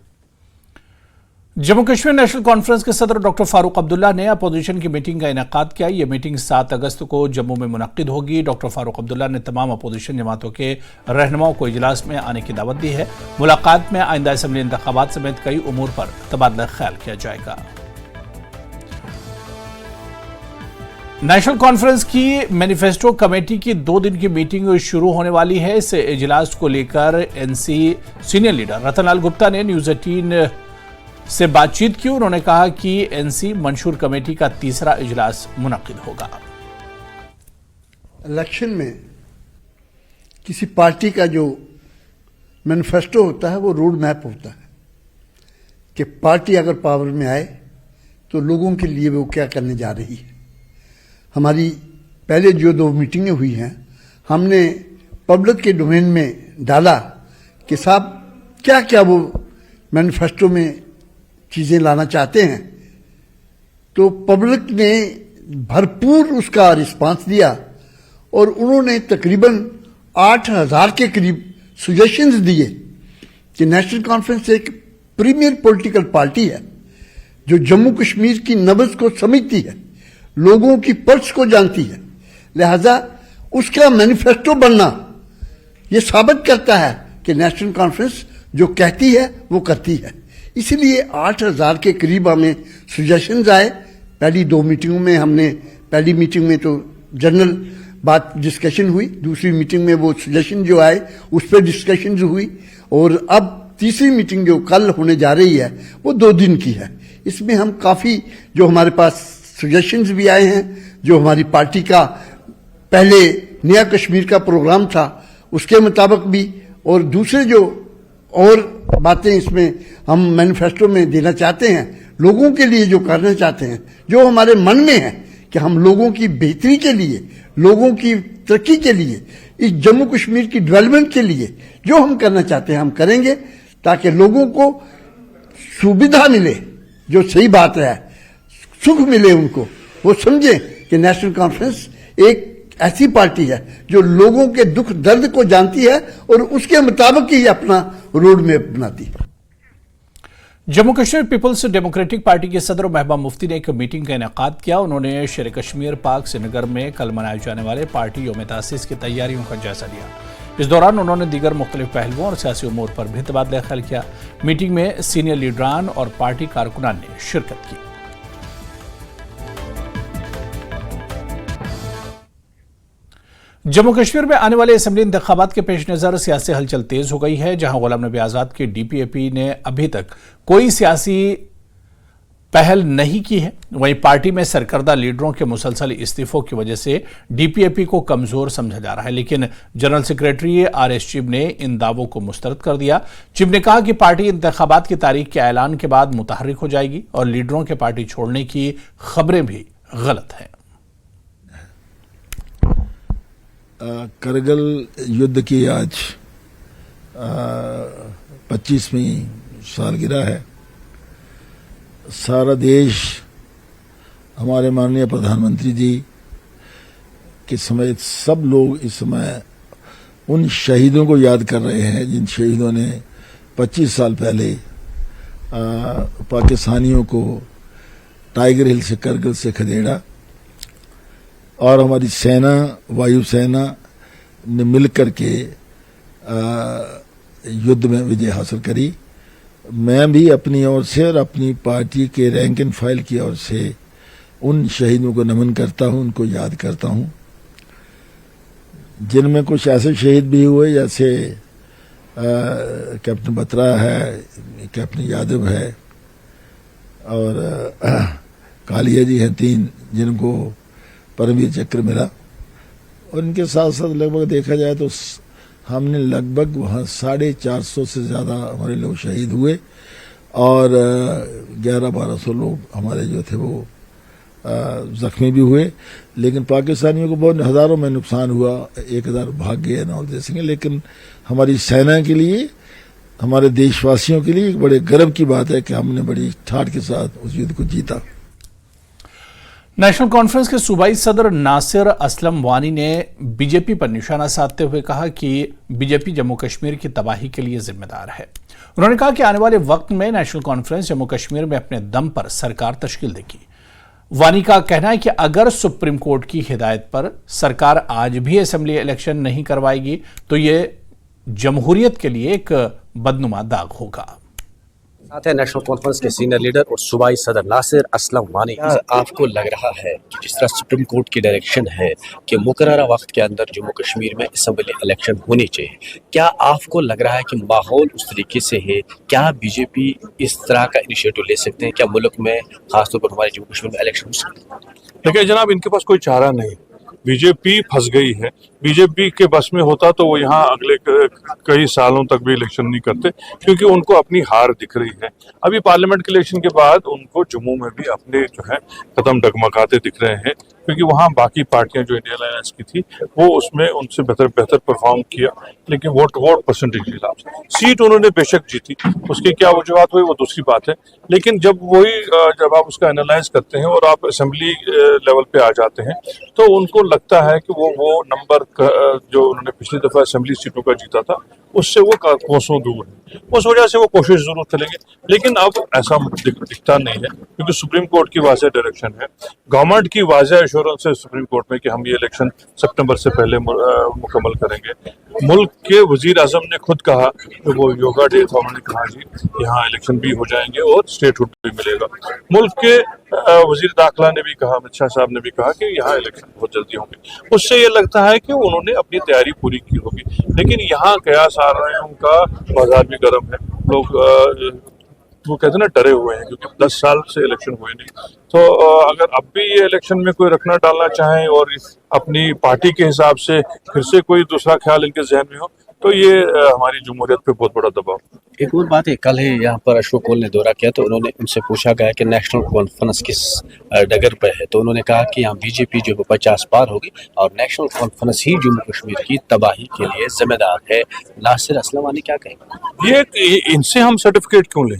Jammu Kashmir National Conference के सदर डॉक्टर फारूक अब्दुल्ला ने अपोजिशन की मीटिंग का इनेकाद किया। यह मीटिंग 7 अगस्त को जम्मू में मुनक्किद होगी। डॉक्टर फारूक अब्दुल्ला ने तमाम अपोजिशन जमातों के रहनुमाओं को इजलास में आने की दावत दी है। मुलाकात में आइंदा असेंबली इंतखाबात समेत कई उमूर पर तबादला ख्याल किया जाएगा। नेशनल कॉन्फ्रेंस की मैनिफेस्टो कमेटी की 2 दिन की मीटिंग शुरू होने वाली है। इस इजलास को लेकर NC senior leader Ratanlal Gupta ने न्यूज़ 18 से बातचीत की। उन्होंने कहा कि एनसी मंशूर कमेटी का 3रा इजलास मुनक्किद होगा। इलेक्शन में किसी पार्टी का जो मैनिफेस्टो होता है वो रोड मैप होता है कि पार्टी अगर पावर में आए तो लोगों के लिए वो क्या करने जा रही है। हमारी पहले जो 2 मीटिंगें हुई हैं हमने पब्लिक के डोमेन में डाला कि साहब क्या क्या वो मैनिफेस्टो में चीज़ें लाना चाहते हैं। तो पब्लिक ने भरपूर उसका रिस्पांस दिया और उन्होंने तकरीबन 8000 के करीब सुजेशंस दिए कि नेशनल कॉन्फ्रेंस एक प्रीमियर पॉलिटिकल पार्टी है जो जम्मू कश्मीर की नब्ज़ को समझती है, लोगों की पल्स को जानती है, लिहाजा उसका मैनिफेस्टो बनना यह साबित करता है कि नेशनल कॉन्फ्रेंस जो कहती है वो करती है। इसलिए 8000 के करीब हमें सुजेशंस आए। पहली 2 मीटिंगों में हमने, पहली मीटिंग में तो जनरल बात डिस्कशन हुई, दूसरी मीटिंग में वो सुजेशन जो आए उस पर डिस्कशन हुई और अब तीसरी मीटिंग जो कल होने जा रही है वो 2 दिन की है। इसमें हम काफ़ी जो हमारे पास सजेशंस भी आए हैं, जो हमारी पार्टी का पहले नया कश्मीर का प्रोग्राम था उसके मुताबिक भी, और दूसरे जो और बातें इसमें हम मैनिफेस्टो में देना चाहते हैं, लोगों के लिए जो करना चाहते हैं, जो हमारे मन में है कि हम लोगों की बेहतरी के लिए, लोगों की तरक्की के लिए इस जम्मू कश्मीर की डेवलपमेंट के लिए जो हम करना चाहते हैं हम करेंगे, ताकि लोगों को सुविधा मिले, जो सही बात है, सुख मिले उनको, वो समझे कि नेशनल कॉन्फ्रेंस एक ऐसी पार्टी है जो लोगों के दुख दर्द को जानती है और उसके मुताबिक ही अपना रोड मैप बनाती है। Jammu Kashmir Peoples Democratic Party के सदर महबूबा मुफ्ती ने एक मीटिंग का इनेकाद किया। उन्होंने शेर कश्मीर पाक श्रीनगर में कल मनाए जाने वाले पार्टी योम तासीस की तैयारियों का जायजा लिया। इस दौरान उन्होंने दीगर मुख्तलिफ पहलुओं और सियासी उमूर पर भी तबादला ख्याल किया। मीटिंग में सीनियर लीडरान और पार्टी कारकुनान ने शिरकत की। जम्मू कश्मीर में आने वाले असेंबली इंतखाबात के पेश नज़र सियासी हलचल तेज हो गई है। जहां गुलाम नबी आज़ाद की डीपीएपी ने अभी तक कोई सियासी पहल नहीं की है, वहीं पार्टी में सरकर्दा लीडरों के मुसलसल इस्तीफों की वजह से डीपीएपी को कमजोर समझा जा रहा है। लेकिन जनरल सेक्रेटरी आरएस चिब ने इन दावों को मुस्तरद कर दिया। चिब ने कहा कि पार्टी इंतखाबात की तारीख के ऐलान के बाद मुतहर्रिक हो जाएगी और लीडरों के पार्टी छोड़ने की खबरें भी गलत हैं। करगिल युद्ध की आज 25वीं सालगिरह है। सारा देश हमारे माननीय प्रधानमंत्री जी के समेत सब लोग इस समय उन शहीदों को याद कर रहे हैं जिन शहीदों ने 25 साल पहले पाकिस्तानियों को टाइगर हिल से करगिल से खदेड़ा और हमारी सेना, वायुसेना ने मिलकर के युद्ध में विजय हासिल करी। मैं भी अपनी ओर से और अपनी पार्टी के रैंक एंड फाइल की ओर से उन शहीदों को नमन करता हूं, उनको याद करता हूं, जिनमें कुछ ऐसे शहीद भी हुए जैसे कैप्टन बत्रा है, कैप्टन यादव है और कालिया जी हैं 3 जिनको परमवीर चक्र मिला। और इनके साथ साथ लगभग देखा जाए तो हमने लगभग वहाँ 450 से ज़्यादा हमारे लोग शहीद हुए और 1100-1200 लोग हमारे जो थे वो जख्मी भी हुए। लेकिन पाकिस्तानियों को बहुत हज़ारों में नुकसान हुआ, 1000 भाग गए ना देखेंगे। लेकिन हमारी सेना के लिए, हमारे देशवासियों के लिए एक बड़े गर्व की बात है कि हमने बड़ी ठाठ के साथ उस युद्ध को जीता। नेशनल कॉन्फ्रेंस के सूबाई सदर नासिर असलम वानी ने बीजेपी पर निशाना साधते हुए कहा कि बीजेपी जम्मू कश्मीर की तबाही के लिए जिम्मेदार है। उन्होंने कहा कि आने वाले वक्त में नेशनल कॉन्फ्रेंस जम्मू कश्मीर में अपने दम पर सरकार तश्कील देगी। वानी का कहना है कि अगर सुप्रीम कोर्ट की हिदायत पर सरकार आज भी असेंबली इलेक्शन नहीं करवाएगी तो ये जमहूरियत के लिए एक बदनुमा दाग होगा। साथ है नेशनल कॉन्फ्रेंस के सीनियर लीडर और सूबाई सदर नासिर असलम वानी। आपको लग रहा है कि जिस तरह सुप्रीम कोर्ट की डायरेक्शन है कि मुकर्ररा वक्त के अंदर जम्मू कश्मीर में असेंबली इलेक्शन होनी चाहिए, क्या आपको लग रहा है कि माहौल उस तरीके से है? क्या बीजेपी इस तरह का इनिशिएटिव ले सकते हैं? क्या मुल्क में खासतौर पर हमारे जम्मू कश्मीर में इलेक्शन हो सकते हैं? देखिए जनाब, इनके पास कोई चारा नहीं। बीजेपी फंस गई है। बीजेपी के बस में होता तो वो यहाँ अगले कई सालों तक भी इलेक्शन नहीं करते, क्योंकि उनको अपनी हार दिख रही है। अभी पार्लियामेंट के इलेक्शन के बाद उनको जम्मू में भी अपने जो है कदम डगमगाते दिख रहे हैं, क्योंकि वहाँ बाकी पार्टियां जो इंडिया अलायंस की थी वो उसमें उनसे बेहतर परफॉर्म किया, लेकिन वोट परसेंटेज के हिसाब से सीट उन्होंने बेशक जीती। उसकी क्या वजूहत हुई वो दूसरी बात है, लेकिन जब आप उसका एनालाइज करते हैं और आप असेंबली लेवल पे आ जाते हैं तो उनको लगता है कि वो नंबर जो उन्होंने पिछली दफा असेंबली सीटों का जीता था उससे वो कोसों दूर है। उस वजह से वो कोशिश जरूर करेंगे, लेकिन अब ऐसा दिखता नहीं है, क्योंकि सुप्रीम कोर्ट की वाज़ेह डायरेक्शन है, गवर्नमेंट की वाज़ेह एश्योरेंस है सुप्रीम कोर्ट में कि हम ये इलेक्शन सितंबर से पहले मुकम्मल करेंगे। मुल्क के वजीर आजम ने खुद कहा कि वो योगा डे था, उन्होंने कहा जी यहाँ इलेक्शन भी हो जाएंगे और स्टेटहुड भी मिलेगा। मुल्क के वजीर दाखिला ने भी कहा, अमित शाह साहब ने भी कहा कि यहाँ इलेक्शन बहुत जल्दी होंगे। उससे ये लगता है कि उन्होंने अपनी तैयारी पूरी की होगी, लेकिन यहाँ कयास आ रहे हैं, उनका बाजार भी गर्म है। लोग वो कहते हैं ना डरे हुए हैं, क्योंकि 10 साल से इलेक्शन हुए नहीं। तो अगर अब भी ये इलेक्शन में कोई रखना डालना चाहें और अपनी पार्टी के हिसाब से फिर से कोई दूसरा ख्याल इनके जहन में हो तो ये हमारी जमहूरियत पे बहुत बड़ा दबाव। एक और बात है, कल ही यहाँ पर अशोक कोल ने दौरा किया तो उन्होंने उनसे पूछा गया कि नेशनल कॉन्फ्रेंस किस डगर पर है, तो उन्होंने कहा कि यहाँ बीजेपी जो 50 पार होगी और नेशनल कॉन्फ्रेंस ही जम्मू कश्मीर की तबाही के लिए जिम्मेदार है। नासिर असलम वानी क्या कहेंगे? ये इनसे हम सर्टिफिकेट क्यों लें?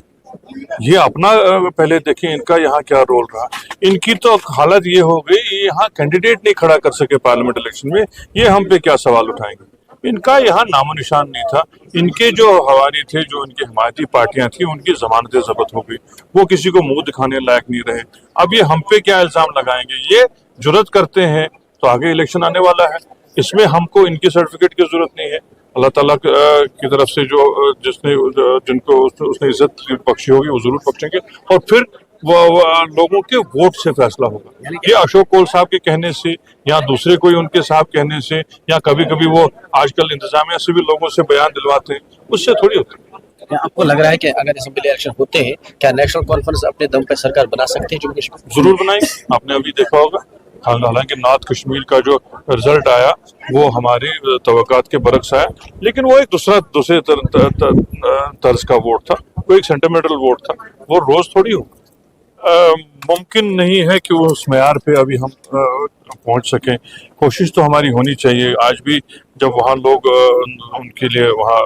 ये अपना पहले देखें इनका यहाँ क्या रोल रहा। इनकी तो हालत ये हो गई, ये यहाँ कैंडिडेट नहीं खड़ा कर सके पार्लियामेंट इलेक्शन में, ये हम पे क्या सवाल उठाएंगे। इनका यहाँ नामो निशान नहीं था। इनके जो हवारी थे, जो इनकी हिमायती पार्टियां थी, उनकी जमानतें जब्त हो गई, वो किसी को मुंह दिखाने लायक नहीं रहे। अब ये हम पे क्या इल्जाम लगाएंगे? ये जुर्रत करते हैं तो आगे इलेक्शन आने वाला है, इसमें हमको इनकी सर्टिफिकेट की जरूरत नहीं है। अल्लाह ताला की तरफ से जो जिनको उसने इज्जत बख्शी होगी वो जरूर बख्शेंगे और फिर वो लोगों के वोट से फैसला होगा। ये अशोक कोल साहब के कहने से या दूसरे कोई उनके साहब कहने से या कभी कभी वो आजकल इंतजामिया से भी लोगों से बयान दिलवाते हैं, उससे थोड़ी होता है। क्या आपको लग रहा है कि अगर असेंबली इलेक्शन होते हैं, क्या नेशनल कॉन्फ्रेंस अपने दम पे सरकार बना सकती है जम्मू कश्मीर? जरूर बनाएंगे। आपने अभी देखा होगा, हालांकि नॉर्थ कश्मीर का जो रिजल्ट आया वो हमारी तवक्कात के बरक्स आया, लेकिन वो एक दूसरे तर्ज का वोट था, वो एक सेंटिमेंटल वोट था, वो रोज थोड़ी हो। मुमकिन नहीं है कि उस मेयार पे अभी हम पहुंच सकें। कोशिश तो हमारी होनी चाहिए। आज भी जब वहाँ लोग उनके लिए वहाँ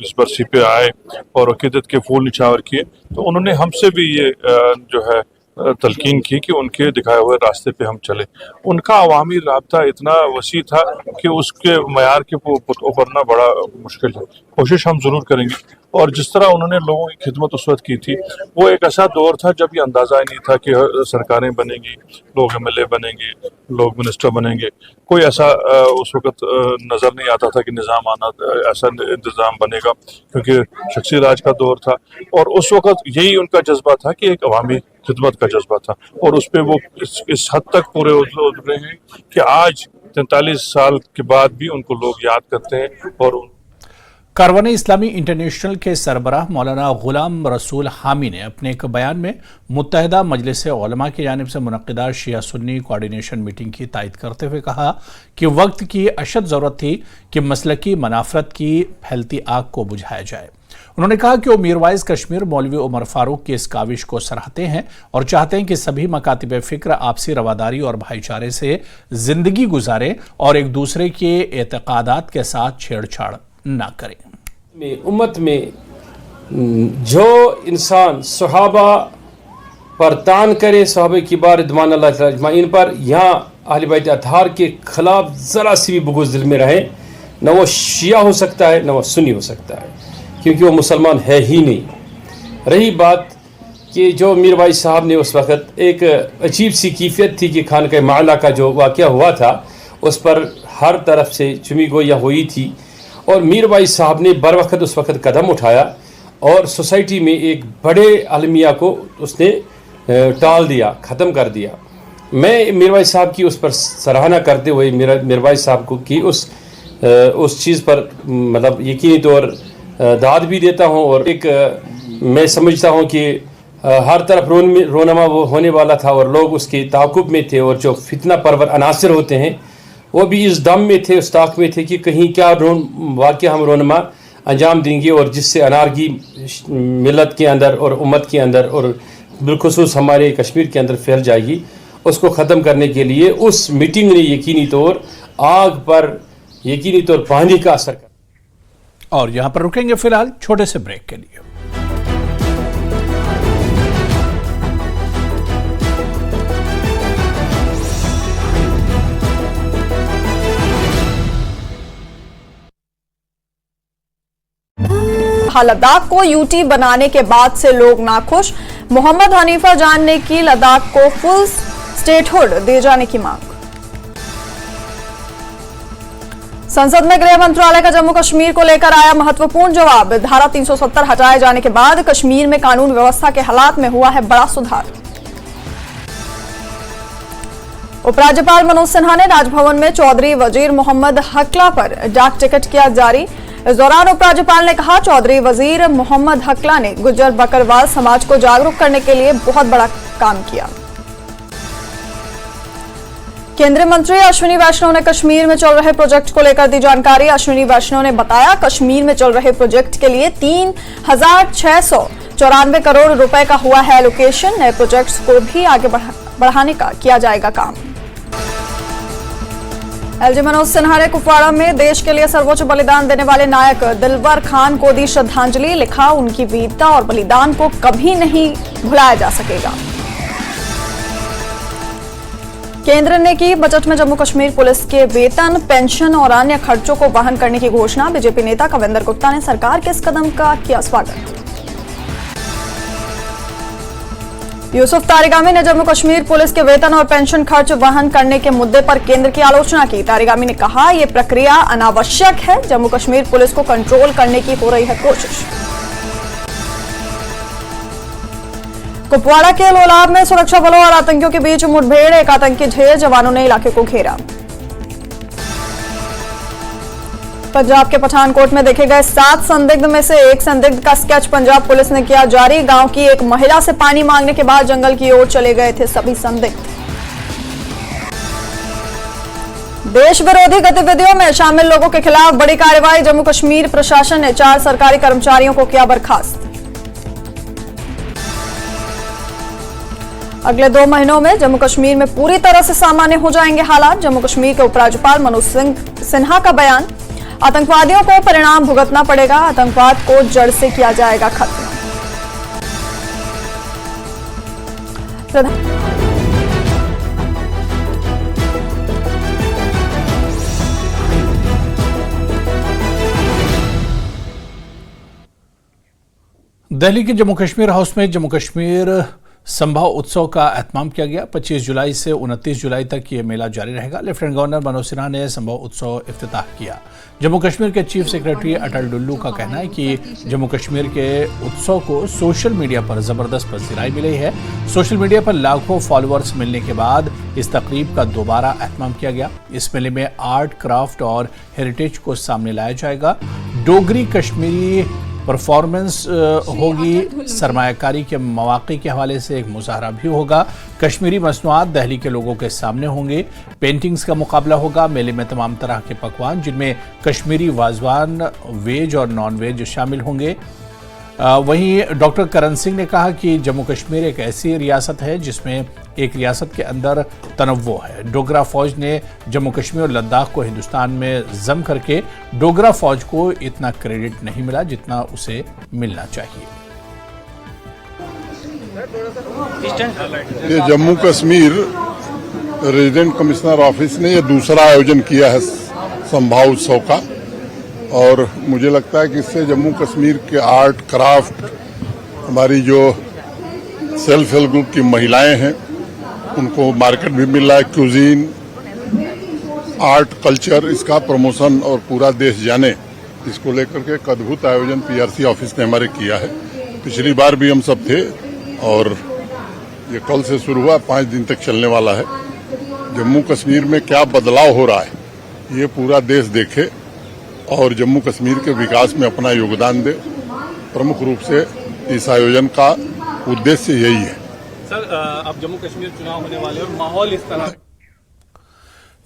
इस बरसी पे आए और अकीदत के फूल निछावर किए, तो उन्होंने हमसे भी ये जो है तलकीन की कि उनके दिखाए हुए रास्ते पे हम चले। उनका अवामी राब्ता इतना वसी था कि उसके मयार के उभरना बड़ा मुश्किल है। कोशिश हम जरूर करेंगे। और जिस तरह उन्होंने लोगों की खिदमत उस वक्त की थी, वो एक ऐसा दौर था जब ये अंदाजा ही नहीं था कि सरकारें बनेंगी, लोग MLA बनेंगे, लोग मिनिस्टर बनेंगे। कोई ऐसा उस वक्त नज़र नहीं आता था कि निज़ाम आना ऐसा इंतज़ाम बनेगा, क्योंकि शख्सी राज का दौर था। और उस वक्त यही उनका जज्बा था कि एक अवामी खिदमत का जज्बा था, और उस पर वो इस हद तक पूरे उतरे हैं कि आज 43 साल के बाद भी उनको लोग याद करते हैं। और कारवान इस्लामी इंटरनेशनल के सरबराह मौलाना गुलाम रसूल हामी ने अपने एक बयान में मुत्तहिदा मजलिस उलमा की जानिब से मुनक्किदा शिया सुन्नी कोऑर्डिनेशन मीटिंग की तायद करते हुए कहा कि वक्त की अशद ज़रूरत थी कि मसलकी मनाफरत की फैलती आग को बुझाया जाए। उन्होंने कहा कि वो मीरवाइज कश्मीर मौलवी उमर फारूक की इस काविश को सराहते हैं और चाहते हैं कि सभी मकातिब फ़िक्र आपसी रवादारी और भाईचारे से जिंदगी गुजारें और एक दूसरे के एतकादात के साथ छेड़छाड़ ना करें। उम्मत में जो इंसान सहाबा पर तान करे, सहाबा की बार रिदवान अल्लाह अजमाइन पर, यहाँ अहले बैत अतहार के खिलाफ ज़रा सी भी बुग़्ज़ दिल में रहे, न वो शिया हो सकता है न वो सुन्नी हो सकता है, क्योंकि वो मुसलमान है ही नहीं। रही बात कि जो मीर भाई साहब ने उस वक़्त एक अजीब सी कैफियत थी कि खानका माला का जो वाक़या हुआ था उस पर हर तरफ से चुमी गोया हुई थी, और मीर भाई साहब ने बर वक्त उस वक़्त कदम उठाया और सोसाइटी में एक बड़े अलमिया को उसने टाल दिया, ख़त्म कर दिया। मैं मीर भाई साहब की उस पर सराहना करते हुए मीर भाई साहब को की उस चीज़ पर मतलब यकीनी तौर दाद भी देता हूँ, और एक मैं समझता हूँ कि हर तरफ रोनमा वो होने वाला था और लोग उसके ताक़ुब में थे, और जो फितना परवर अनासर होते हैं वो भी इस दम में थे, उस ताक में थे कि कहीं क्या वाक़या हम रोनमा अंजाम देंगे और जिससे अनारगी मिलत के अंदर और उम्मत के अंदर और बिलखुसूस हमारे कश्मीर के अंदर फैल जाएगी। उसको ख़त्म करने के लिए उस मीटिंग ने यकीनी तौर आग पर यकीनी तौर पानी का असर कर। और यहाँ पर रुकेंगे फिलहाल छोटे से ब्रेक के लिए। लद्दाख को यूटी बनाने के बाद से लोग नाखुश। मोहम्मद हनीफा जान ने की लद्दाख को फुल स्टेटहुड दिए जाने की मांग। संसद में गृह मंत्रालय का जम्मू कश्मीर को लेकर आया महत्वपूर्ण जवाब। धारा 370 हटाए जाने के बाद कश्मीर में कानून व्यवस्था के हालात में हुआ है बड़ा सुधार। उपराज्यपाल मनोज सिन्हा ने राजभवन में चौधरी वजीर मोहम्मद हकला पर डाक टिकट किया जारी। इस दौरान उपराज्यपाल ने कहा, चौधरी वजीर मोहम्मद हकला ने गुज्जर बकरवाल समाज को जागरूक करने के लिए बहुत बड़ा काम किया। केंद्रीय मंत्री अश्विनी वैष्णव ने कश्मीर में चल रहे प्रोजेक्ट को लेकर दी जानकारी। अश्विनी वैष्णव ने बताया, कश्मीर में चल रहे प्रोजेक्ट के लिए 3,694 करोड़ रुपए का हुआ है एलोकेशन। नए प्रोजेक्ट्स को भी आगे बढ़ाने का किया जाएगा काम। एलजी मनोज सिन्हा ने कुपवाड़ा में देश के लिए सर्वोच्च बलिदान देने वाले नायक दिलवर खान को दी श्रद्धांजलि। लिखा, उनकी वीरता और बलिदान को कभी नहीं भुलाया जा सकेगा। केंद्र ने की बजट में जम्मू कश्मीर पुलिस के वेतन, पेंशन और अन्य खर्चों को वहन करने की घोषणा। बीजेपी नेता कविंदर गुप्ता ने सरकार के इस कदम का किया स्वागत। यूसुफ तारिगामी ने जम्मू कश्मीर पुलिस के वेतन और पेंशन खर्च वहन करने के मुद्दे पर केंद्र की आलोचना की। तारिगामी ने कहा, यह प्रक्रिया अनावश्यक है। जम्मू कश्मीर पुलिस को कंट्रोल करने की हो रही है कोशिश। कुपवाड़ा के लोलाब में सुरक्षा बलों और आतंकियों के बीच मुठभेड़। एक आतंकी ढेर, जवानों ने इलाके को घेरा। पंजाब के पठानकोट में देखे गए 7 संदिग्ध में से एक संदिग्ध का स्केच पंजाब पुलिस ने किया जारी। गांव की एक महिला से पानी मांगने के बाद जंगल की ओर चले गए थे सभी संदिग्ध। देश विरोधी गतिविधियों में शामिल लोगों के खिलाफ बड़ी कार्रवाई। जम्मू कश्मीर प्रशासन ने 4 सरकारी कर्मचारियों को किया बर्खास्त। अगले 2 महीनों में जम्मू कश्मीर में पूरी तरह से सामान्य हो जाएंगे हालात। जम्मू कश्मीर के उपराज्यपाल मनोज सिन्हा का बयान। आतंकवादियों को परिणाम भुगतना पड़ेगा। आतंकवाद को जड़ से किया जाएगा खत्म। दिल्ली के जम्मू कश्मीर हाउस में जम्मू कश्मीर संभाव उत्सव का एहतमाम किया गया। 25 जुलाई से 29 जुलाई तक ये मेला जारी रहेगा। लेफ्टिनेंट गवर्नर मनोज सिन्हा ने संभाव उत्सव इफ्तिताह किया। जम्मू कश्मीर के चीफ सेक्रेटरी अटल डुल्लू का कहना है कि जम्मू कश्मीर के उत्सव को सोशल मीडिया पर जबरदस्त पसीराई मिली है। सोशल मीडिया पर लाखों फॉलोअर्स मिलने के बाद इस तकरीब का दोबारा एहतमाम किया गया। इस मेले में आर्ट, क्राफ्ट और हेरिटेज को सामने लाया जाएगा। डोगरी कश्मीरी परफॉर्मेंस होगी। सरमायाकारी के मौके के हवाले से एक मुजाहरा भी होगा। कश्मीरी मसनूआत दिल्ली के लोगों के सामने होंगे। पेंटिंग्स का मुकाबला होगा। मेले में तमाम तरह के पकवान, जिनमें कश्मीरी वाजवान, वेज और नॉन वेज शामिल होंगे। वहीं डॉक्टर करण सिंह ने कहा कि जम्मू कश्मीर एक ऐसी रियासत है जिसमें एक रियासत के अंदर तनव्वो है। डोगरा फौज ने जम्मू कश्मीर और लद्दाख को हिंदुस्तान में जम करके डोगरा फौज को इतना क्रेडिट नहीं मिला जितना उसे मिलना चाहिए। ये Jammu Kashmir resident commissioner office ने ये दूसरा आयोजन किया है संभाव उत्सव का, और मुझे लगता है कि इससे जम्मू कश्मीर के आर्ट, क्राफ्ट, हमारी जो सेल्फ हेल्प ग्रुप की महिलाएं हैं उनको मार्केट भी मिल रहा है। क्यूजीन, आर्ट, कल्चर, इसका प्रमोशन और पूरा देश जाने, इसको लेकर के एक अद्भुत आयोजन पीआरसी ऑफिस ने हमारे किया है। पिछली बार भी हम सब थे और ये कल से शुरू हुआ, 5 दिन तक चलने वाला है। जम्मू कश्मीर में क्या बदलाव हो रहा है ये पूरा देश देखे और जम्मू कश्मीर के विकास में अपना योगदान दे। प्रमुख रूप से इस आयोजन का उद्देश्य यही है। सर, अब जम्मू कश्मीर चुनाव होने वाले और माहौल इस तरह।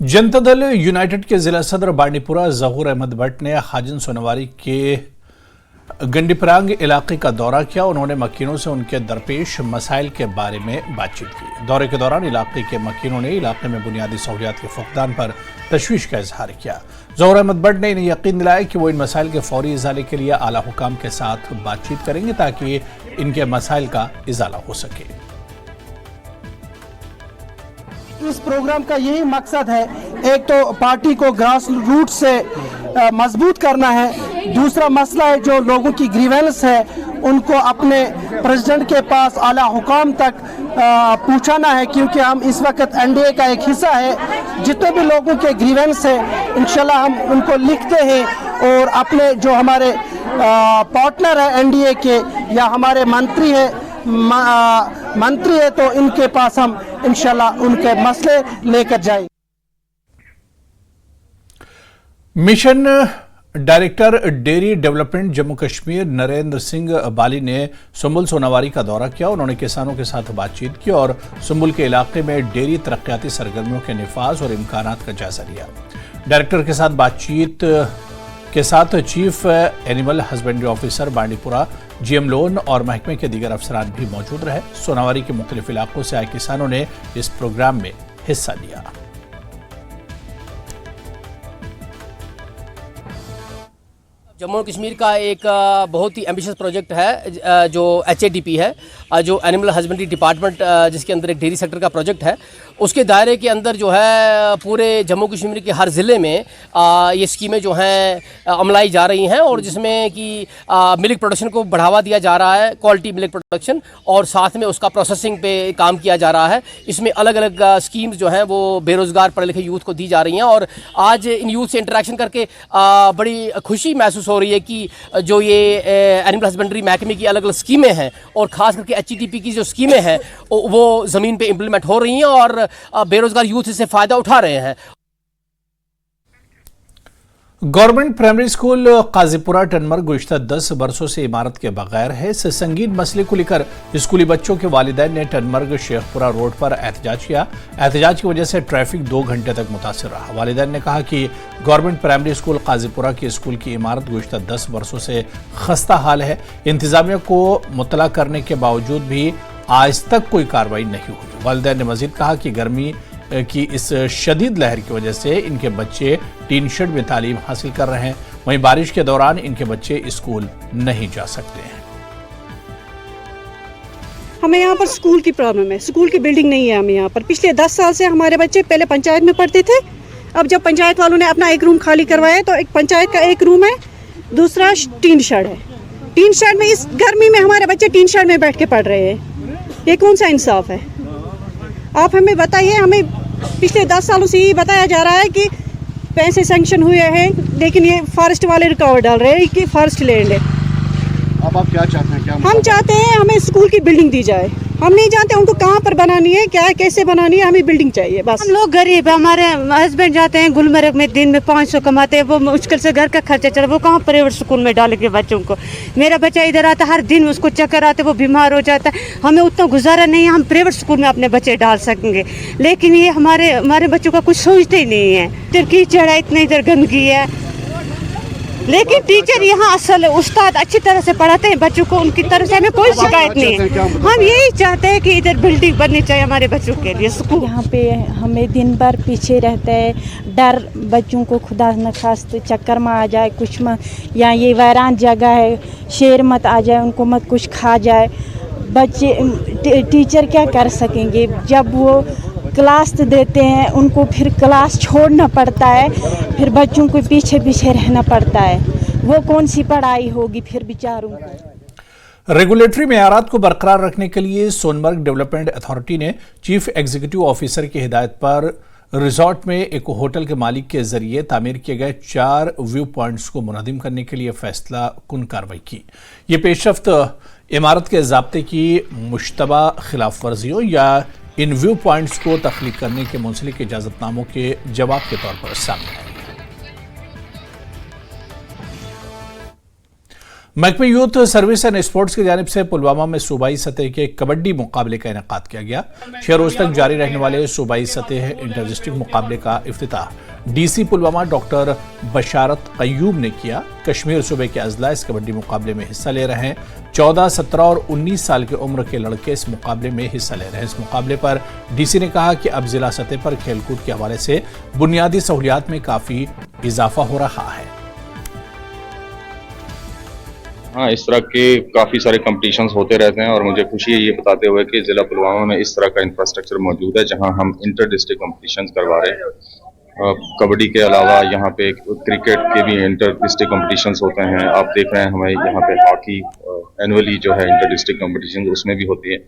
जनता दल यूनाइटेड के जिला सदर बांडीपुरा जहूर अहमद भट्ट ने हाजिन सोनवारी के गंडीपरांग इलाके का दौरा किया। उन्होंने मकीनों से उनके दरपेश मसाइल के बारे में बातचीत की। दौरे के दौरान इलाके के मकीनों ने इलाके में बुनियादी सहूलियात के फुकदान पर तशवीश का इजहार किया। जहूर अहमद भट्ट ने इन्हें यकीन दिलाया कि वो इन मसाइल के फौरी इजाले के लिए आला हुकाम के साथ बातचीत करेंगे ताकि इनके मसाइल का इजाला हो सके। इस प्रोग्राम का यही मकसद है, एक तो पार्टी को ग्रास रूट से मजबूत करना है। दूसरा मसला है जो लोगों की ग्रीवेंस है उनको अपने प्रेसिडेंट के पास आला हुकाम तक पहुंचाना है, क्योंकि हम इस वक्त एनडीए का एक हिस्सा है। जितने भी लोगों के ग्रीवेंस है इंशाल्लाह हम उनको लिखते हैं और अपने जो हमारे पार्टनर है एनडीए के या हमारे मंत्री है तो इनके पास हम इंशाल्लाह उनके मसले लेकर जाएं। Mission director dairy development Jammu Kashmir Narendra Singh Bali ने सुंबुल सोनावारी का दौरा किया। उन्होंने किसानों के साथ बातचीत की और सुंबुल के इलाके में डेयरी तरक्याती सरगर्मियों के निफाज और इम्कानात का जायजा लिया। डायरेक्टर के साथ बातचीत के साथ chief animal husbandry officer Bandipora, GM loan और महकमे के दीगर अफसरान भी मौजूद रहे। सोनावारी के मुख्तलिफ इलाकों से आए किसानों ने इस प्रोग्राम में हिस्सा लिया। जम्मू कश्मीर का एक बहुत ही एम्बिशियस प्रोजेक्ट है जो HADP है, जो एनिमल हस्बेंड्री डिपार्टमेंट जिसके अंदर एक डेयरी सेक्टर का प्रोजेक्ट है, उसके दायरे के अंदर जो है पूरे जम्मू कश्मीर के हर ज़िले में ये स्कीमें जो हैं अमलाई जा रही हैं और जिसमें कि मिल्क प्रोडक्शन को बढ़ावा दिया जा रहा है, क्वालिटी मिल्क प्रोडक्शन, और साथ में उसका प्रोसेसिंग पे काम किया जा रहा है। इसमें अलग अलग स्कीम्स जो हैं वो बेरोज़गार पढ़े लिखे यूथ को दी जा रही हैं और आज इन यूथ से इंटरेक्शन करके बड़ी खुशी महसूस हो रही है कि जो ये एनिमल हस्बेंड्री महकमे की अलग अलग स्कीमें हैं और ख़ास करके HADP की जो स्कीमें हैं वो ज़मीन पे इम्प्लीमेंट हो रही हैं और बेरोजगार यूथ इससे फ़ायदा उठा रहे हैं। गवर्नमेंट प्राइमरी स्कूल काजीपुरा टनमर्ग गुज़िश्ता 10 बरसों से इमारत के बगैर है। इस संगीन मसले को लेकर स्कूली बच्चों के वालिदैन ने टनमर्ग शेखपुरा रोड पर एहतजाज किया। एहतजाज की वजह से ट्रैफिक 2 घंटे तक मुतासिर रहा। वालिदैन ने कहा कि गवर्नमेंट प्राइमरी स्कूल काजीपुरा की स्कूल की इमारत गुज़िश्ता 10 बरसों से खस्ता हाल है। इंतजामिया को मुतला करने के बावजूद भी आज तक कोई कार्रवाई नहीं हुई। वालिदैन ने मजीद कहा कि गर्मी की इस शदीद लहर की वजह से इनके बच्चे टीन शेड में तालीम हासिल कर रहे हैं, वहीं बारिश के दौरान इनके बच्चे स्कूल नहीं जा सकते हैं। हमें यहाँ पर स्कूल की प्रॉब्लम है, स्कूल की बिल्डिंग नहीं है। हमें यहाँ पर पिछले 10 साल से हमारे बच्चे पहले पंचायत में पढ़ते थे। अब जब पंचायत वालों ने अपना एक रूम खाली करवाया तो एक पंचायत का एक रूम है, दूसरा टीन शेड है। टीन शेड में इस गर्मी में हमारे बच्चे टीन शेड में बैठ के पढ़ रहे हैं। ये कौन सा इंसाफ है? आप हमें बताइए। हमें पिछले 10 सालों से यही बताया जा रहा है कि पैसे सैंक्शन हुए हैं, लेकिन ये फॉरेस्ट वाले रुकावट डाल रहे हैं कि फॉरेस्ट लैंड है। अब आप क्या चाहते हैं? क्या हम चाहते हैं हमें स्कूल की बिल्डिंग दी जाए। हम नहीं जानते उनको कहाँ पर बनानी है, क्या कैसे बनानी है, हमें बिल्डिंग चाहिए बस। हम लोग गरीब, हमारे हस्बैंड जाते हैं गुलमर्ग में, दिन में 500 कमाते हैं, वो मुश्किल से घर का खर्चा चला, वो कहाँ प्राइवेट स्कूल में डालेंगे बच्चों को। मेरा बच्चा इधर आता हर दिन, उसको चक्कर आते, वो बीमार हो जाता है। हमें उतना गुजारा नहीं है हम प्राइवेट स्कूल में अपने बच्चे डाल सकेंगे, लेकिन ये हमारे बच्चों का कुछ सोचते ही नहीं है। इधर कीचड़ है, इतना इधर गंदगी है, लेकिन टीचर यहाँ असल उस्ताद अच्छी तरह से पढ़ाते हैं बच्चों को, उनकी तरफ से हमें कोई शिकायत नहीं है। हम यही चाहते हैं कि इधर बिल्डिंग बननी चाहिए हमारे बच्चों के लिए। स्कूल यहाँ पे हमें दिन भर पीछे रहता है, डर बच्चों को खुदा न खास्त चक्कर में आ जाए कुछ मत, या ये वीरान जगह है, शेर मत आ जाए, उनको मत कुछ खा जाए। बच्चे टीचर क्या कर सकेंगे जब वो क्लास देते हैं, उनको फिर क्लास छोड़ना पड़ता है, फिर बच्चों को पीछे पीछे रहना पड़ता है। वो कौन सी पढ़ाई होगी फिर बेचारों को। रेगुलेटरी मेयारात को बरकरार रखने के लिए सोनमर्ग डेवलपमेंट अथॉरिटी ने चीफ एग्जीक्यूटिव ऑफिसर की हिदायत पर रिजॉर्ट में एक होटल के मालिक के जरिए तामीर किए गए 4 व्यू पॉइंट्स को मुनहदिम करने के लिए फैसला कुन कार्रवाई की। ये पेशरफ्त इमारत के ज़ाब्ते की मुश्तबा खिलाफ वर्जियों या इन व्यू पॉइंट्स को तख्लीक करने के मुंसलिक इजाजतनामों के जवाब के तौर पर सामने आई है। महकमे यूथ सर्विस एंड स्पोर्ट्स की जानिब से पुलवामा में सूबाई सतह के कबड्डी मुकाबले का इनेकाद किया गया। 6 रोज तक जारी रहने वाले सूबाई सतह इंटर डिस्ट्रिक्ट मुकाबले का इफ्तिताह DC पुलवामा डॉक्टर बशारत कयूम ने किया। कश्मीर सूबे के अजला इस कबड्डी मुकाबले में हिस्सा ले रहे हैं। 14, 17 और 19 साल की उम्र के लड़के इस मुकाबले में हिस्सा ले रहे हैं। इस मुकाबले पर DC ने कहा कि अब जिला सतह पर खेलकूद के हवाले से बुनियादी सहूलियात में काफी इजाफा हो रहा है। हाँ, इस तरह के काफ़ी सारे कंपटीशंस होते रहते हैं और मुझे खुशी है ये बताते हुए कि ज़िला पुलवामा में इस तरह का इंफ्रास्ट्रक्चर मौजूद है जहां हम इंटर डिस्ट्रिक्ट कंपटीशंस करवा रहे हैं। कबड्डी के अलावा यहाँ पे क्रिकेट के भी इंटर डिस्ट्रिक्ट कंपटीशंस होते हैं। आप देख रहे हैं हमें यहाँ पे हॉकी एनुअली जो है इंटर डिस्ट्रिक्ट कंपटीशन उसमें भी होती है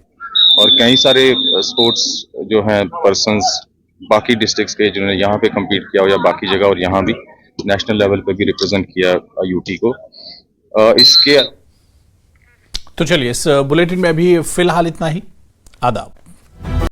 और कई सारे स्पोर्ट्स जो हैं पर्सनस बाकी डिस्ट्रिक्ट्स के जिन्होंने यहाँ पे कम्पीट किया हो या बाकी जगह और यहाँ भी नेशनल लेवल पे भी रिप्रेजेंट किया यूटी को। इसके तो चलिए इस बुलेटिन में अभी फिलहाल इतना ही। आदाब।